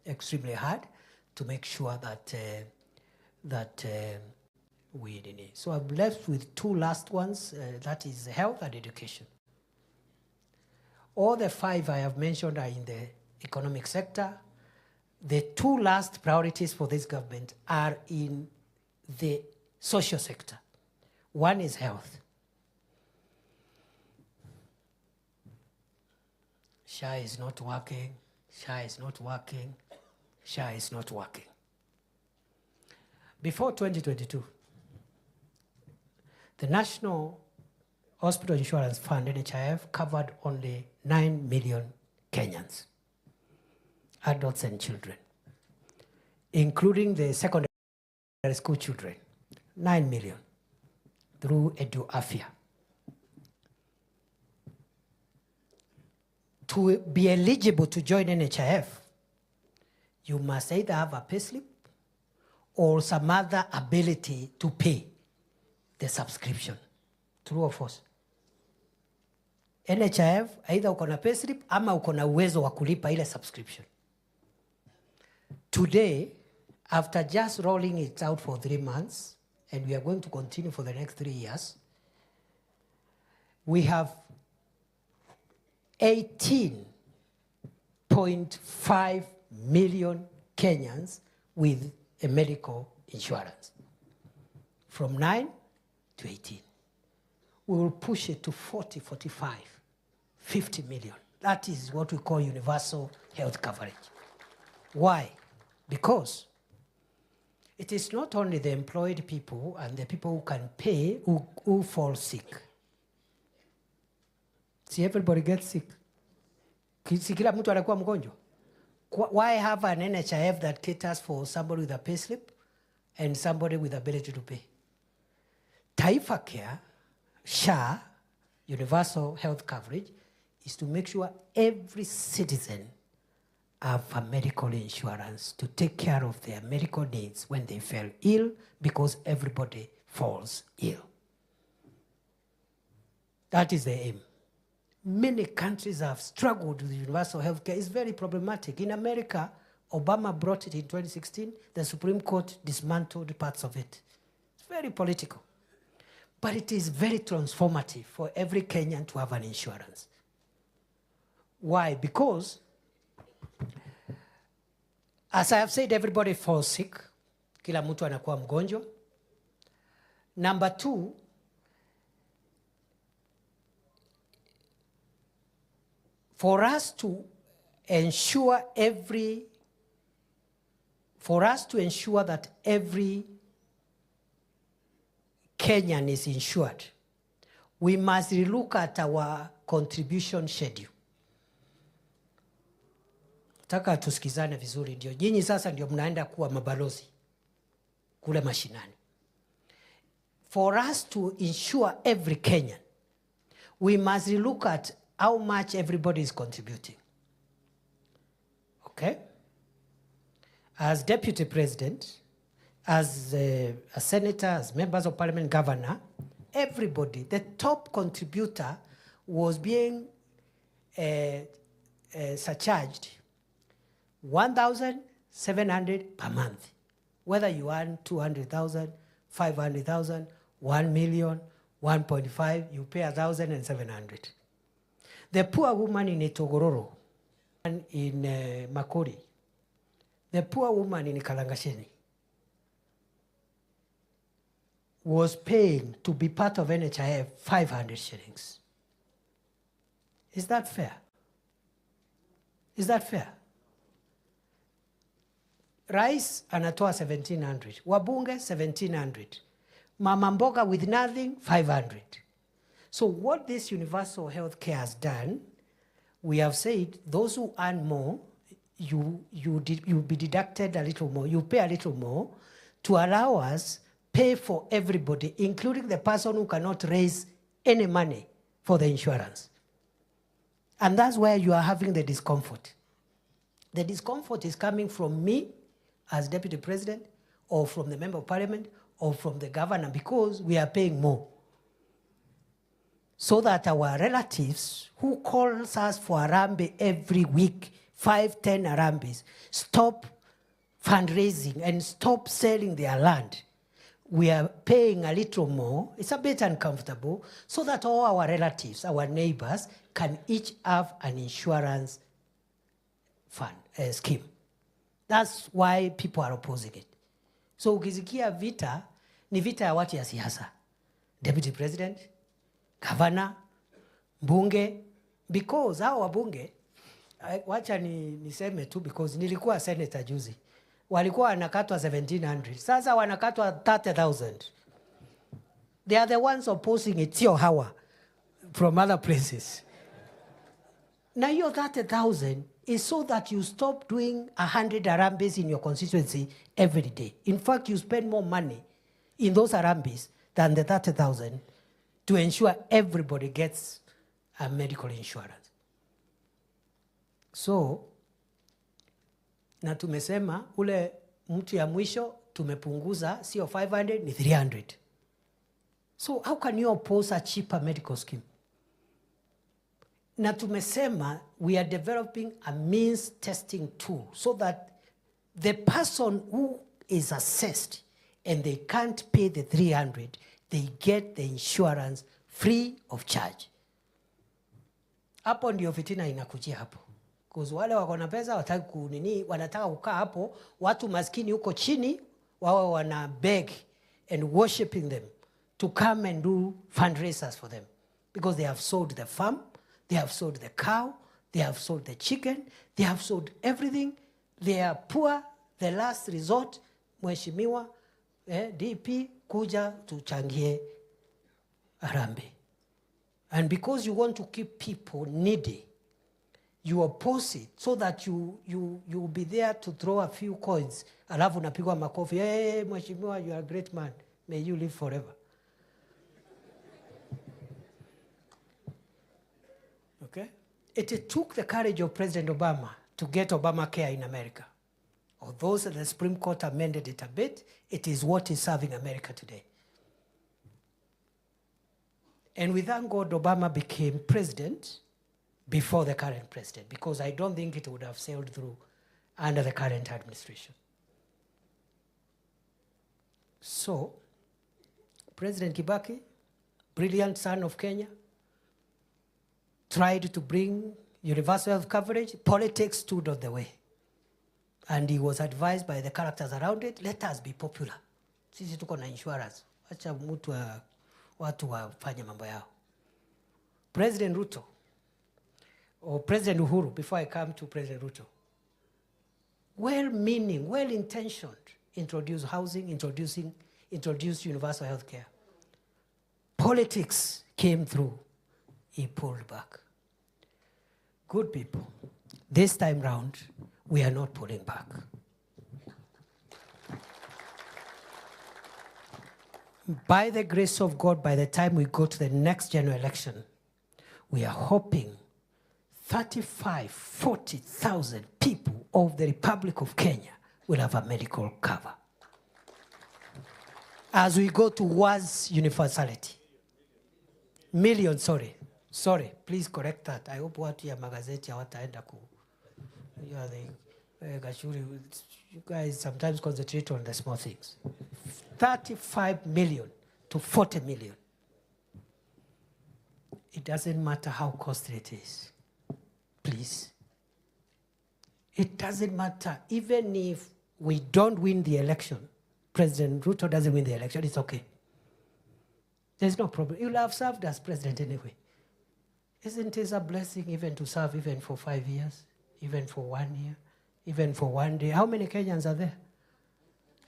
extremely hard to make sure that that we need. So I'm left with two last ones, that is health and education. All the five I have mentioned are in the economic sector. The two last priorities for this government are in the social sector. One is health. SHA is not working, SHA is not working, SHA is not working. Before 2022, the National Hospital Insurance Fund, NHIF, covered only 9 million Kenyans, adults and children, including the secondary school children, 9 million, through EduAfya. To be eligible to join NHIF, you must either have a payslip or some other ability to pay the subscription. True or false? NHIF, either uko na payslip ama uko na uwezo wa kulipa ile subscription. Today, after just rolling it out for 3 months, and we are going to continue for the next 3 years, we have 18.5 million Kenyans with a medical insurance. From 9 to 18. We will push it to 40, 45, 50 million. That is what we call universal health coverage. Why? Because it is not only the employed people and the people who can pay who fall sick. See, everybody gets sick. Si kila mtu anakuwa mgonjwa. Why have an NHIF that caters for somebody with a payslip and somebody with ability to pay? Taifa Care, SHA, universal health coverage, is to make sure every citizen have a medical insurance to take care of their medical needs when they fell ill, because everybody falls ill. That is the aim. Many countries have struggled with universal health care. It's very problematic. In America, Obama brought it in 2016. The Supreme Court dismantled parts of it. It's very political. But it is very transformative for every Kenyan to have an insurance. Why? Because, as I have said, everybody falls sick. Kila mtu anakuwa mgonjwa. Number two, for us to ensure that every Kenyan is insured, we must look at our contribution schedule. Taka tusikizane vizuri, ndio nyinyi sasa ndio mnaenda kuwa mabalozi kule mashinani. For us to insure every Kenyan, we must look at how much everybody is contributing. Okay? As deputy president, as a senator, as members of parliament, governor, everybody, the top contributor was being surcharged 1,700 per month. Whether you earn 200,000, 500,000, 1 million, 1.5, you pay 1,700. The poor woman in Itogororo, in Makori, the poor woman in Kalangasheni was paying to be part of NHIF 500 shillings. Is that fair? Is that fair? Rais anatoa 1,700, wabunge 1,700, mama mboga with nothing 500. So what this universal health care has done, we have said those who earn more, you be deducted a little more, you pay a little more to allow us pay for everybody, including the person who cannot raise any money for the insurance. And that's where you are having the discomfort. The discomfort is coming from me as deputy president, or from the member of parliament, or from the governor, because we are paying more. So that our relatives who calls us for Arambe every week, 5, 10 Arambes, stop fundraising and stop selling their land. We are paying a little more. It's a bit uncomfortable, so that all our relatives, our neighbors, can each have an insurance fund scheme. That's why people are opposing it. So ukisikia vita, ni vita ya watu ya siasa. Deputy President, Governor, Mbunge, because hao wabunge, wacha niseme tu because nilikuwa senator juzi. Walikuwa wanakatwa 1700. Sasa wanakatwa 30,000. They are the ones opposing it, sio hawa from other places. Na hiyo 30,000 is so that you stop doing 100 harambes in your constituency every day. In fact, you spend more money in those harambes than the 30,000 to ensure everybody gets a medical insurance. So, na tumesema ule mtu ya mwisho tumepunguza sio 500 ni 300. So how can you oppose a cheaper medical scheme? Na tumesema we are developing a means testing tool so that the person who is assessed and they can't pay the 300, they get the insurance free of charge. Hapo ndio fitina inakujia hapo. Because wale wako na pesa wataki kunini, wanataka kukaa hapo, watu maskini huko chini wawe wana beg and worshiping them to come and do fundraisers for them, because they have sold the farm, they have sold the cow, they have sold the chicken, they have sold everything. They are poor. The last resort, mheshimiwa DP kuja tuchangie harambee. And because you want to keep people needy, you oppose it so that you'll be there to throw a few coins. Alafu napigwa makofi. Hey, mheshimiwa, you are a great man. May you live forever. Okay? It took the courage of President Obama to get Obamacare in America. Although the Supreme Court amended it a bit, it is what is serving America today. And we thank God Obama became president before the current president, because I don't think it would have sailed through under the current administration. So, President Kibaki, brilliant son of Kenya, tried to bring universal health coverage. Politics stood on the way. And he was advised by the characters around it, let us be popular. Sisi tuko na insurance. Acha watu wafanye mambo yao. President Ruto, or President Uhuru, before I come to President Ruto, well-meaning, well-intentioned, introduce housing, introduce universal health care. Politics came through. He pulled back. Good people, this time round, we are not pulling back. By the grace of God, by the time we go to the next general election, we are hoping 40,000 people of the Republic of Kenya will have a medical cover. As we go towards universality. Million, sorry, please correct that. I hope watu ya magazeti hawataenda ku. You guys sometimes concentrate on the small things. 35 million to 40 million. It doesn't matter how costly it is. Please. It doesn't matter. Even if we don't win the election, President Ruto doesn't win the election, it's okay. There's no problem. You'll have served as president anyway. Isn't it a blessing even to serve even for 5 years, even for 1 year, even for 1 day? How many Kenyans are there?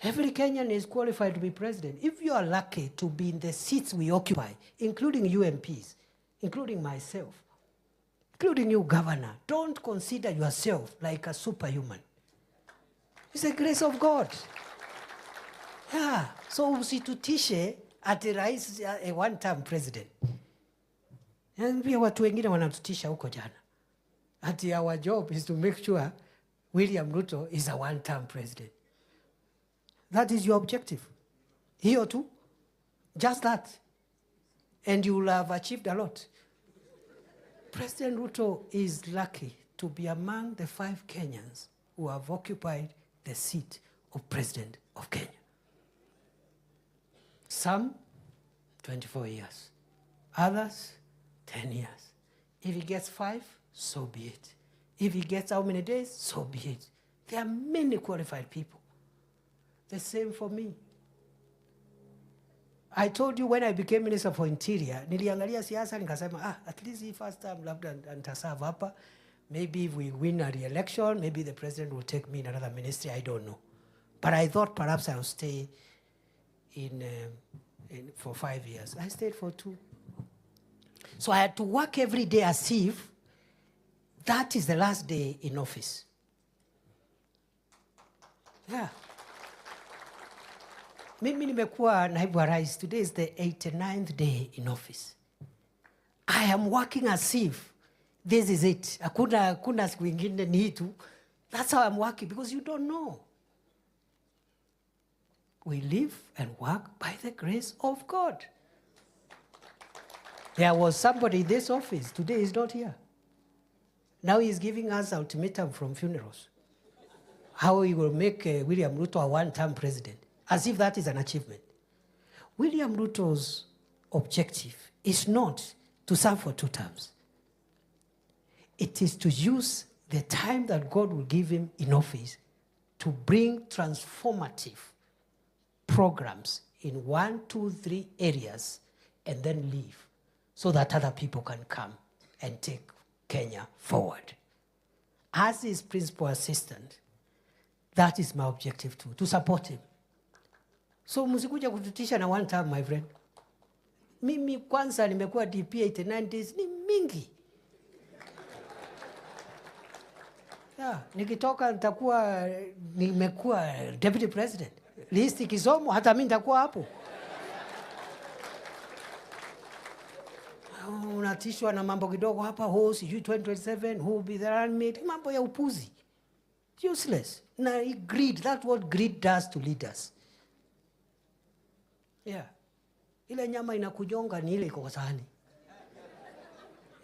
Every Kenyan is qualified to be president. If you are lucky to be in the seats we occupy, including UMPs, including myself, including you, governor, don't consider yourself like a superhuman. It's the grace of God. Yeah. So usitutishe ati rais a one-term president. And pia watu wengine wanatutisha huko jana. Ati our job is to make sure William Ruto is a one-term president. That is your objective. Here too. Just that. And you will have achieved a lot. President Ruto is lucky to be among the 5 Kenyans who have occupied the seat of President of Kenya. Some, 24 years. Others, 10 years. If he gets 5, so be it. If he gets how many days, so be it. There are many qualified people. The same for me. I told you when I became Minister for Interior, niliangalia siasa nikasema, at least the first time labda nitaserve hapa. Maybe if we win a re-election, maybe the president will take me in another ministry, I don't know. But I thought perhaps I would stay for 5 years. I stayed for 2. So I had to work every day as if that is the last day in office. Yeah. Mimi nimekuwa naibu wa rais. Today is the 89th day in office. I am working as if this is it. Hakuna siku ingine ni tu. That's how I'm working, because you don't know. We live and work by the grace of God. There was somebody in this office. Today he's not here. Now he's giving us ultimatum from funerals. How he will make William Ruto a one-term president, as if that is an achievement. William Ruto's objective is not to serve for 2 terms. It is to use the time that God will give him in office to bring transformative programs in 1, 2, 3 areas and then leave, so that other people can come and take Kenya forward. As his principal assistant, that is my objective too, to support him. So msikuja kututisha na 1 term, my friend. Mimi kwanza nimekuwa DP 89 days ni mingi. Yeah, nikitoka nitakuwa nimekuwa deputy president. Listi kisomo hata mimi nitakuwa hapo. Unatishwa na mambo kidogo hapa, sijui 2027, who will be the running mate, mambo ya upuzi. Useless. Na greed, that's what greed does to leaders. Yeah. Ile nyama inakujonga ni ile iko kwa sahani.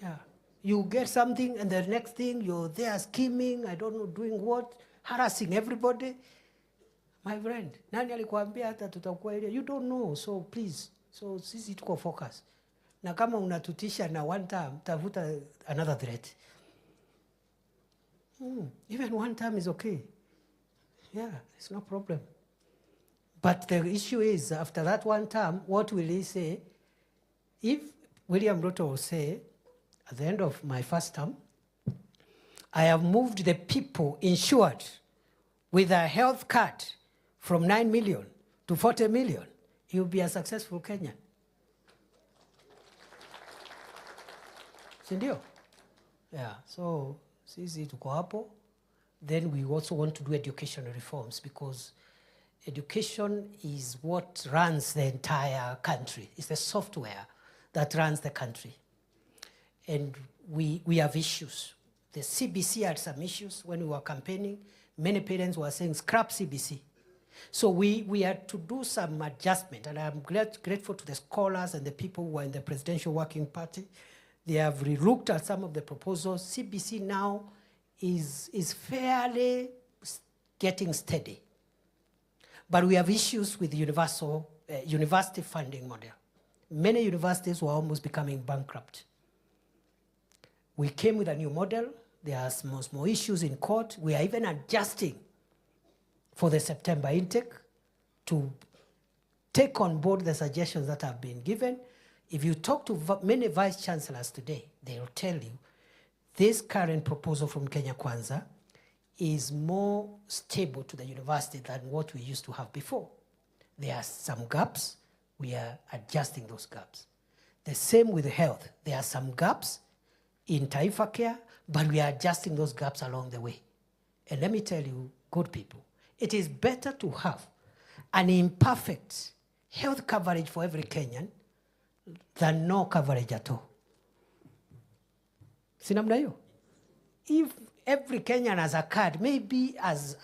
Yeah. You get something and the next thing you're there scheming, I don't know, doing what, harassing everybody. My friend, nani alikuambia hata tutakuwa ile? You don't know, so please. So sisi tuko focus. Na kama unatutisha na 1 term, tafuta another threat. Even 1 term is okay. Yeah, it's no problem. But the issue is, after that 1 term, what will he say? If William Ruto will say, at the end of my first term, I have moved the people insured with a health card from 9 million to 40 million, he will be a successful Kenyan. Sindio? Yeah, so sisi tuko hapo. Then we also want to do educational reforms, because education is what runs the entire country. It's the software that runs the country. And we have issues. The CBC had some issues when we were campaigning. Many parents were saying, scrap CBC. So we had to do some adjustment, and I'm grateful to the scholars and the people who were in the Presidential Working Party. They have re-looked at some of the proposals. CBC now is fairly getting steady. But we have issues with the university funding model. Many universities were almost becoming bankrupt. We came with a new model. There are some more issues in court. We are even adjusting for the September intake to take on board the suggestions that have been given. If you talk to many vice chancellors today, they will tell you this current proposal from Kenya Kwanza is more stable to the university than what we used to have before. There are some gaps. We are adjusting those gaps. The same with health. There are some gaps in Taifa Care, but we are adjusting those gaps along the way. And let me tell you, good people, it is better to have an imperfect health coverage for every Kenyan than no coverage at all. Sinamna hiyo? If every Kenyan has a card, maybe as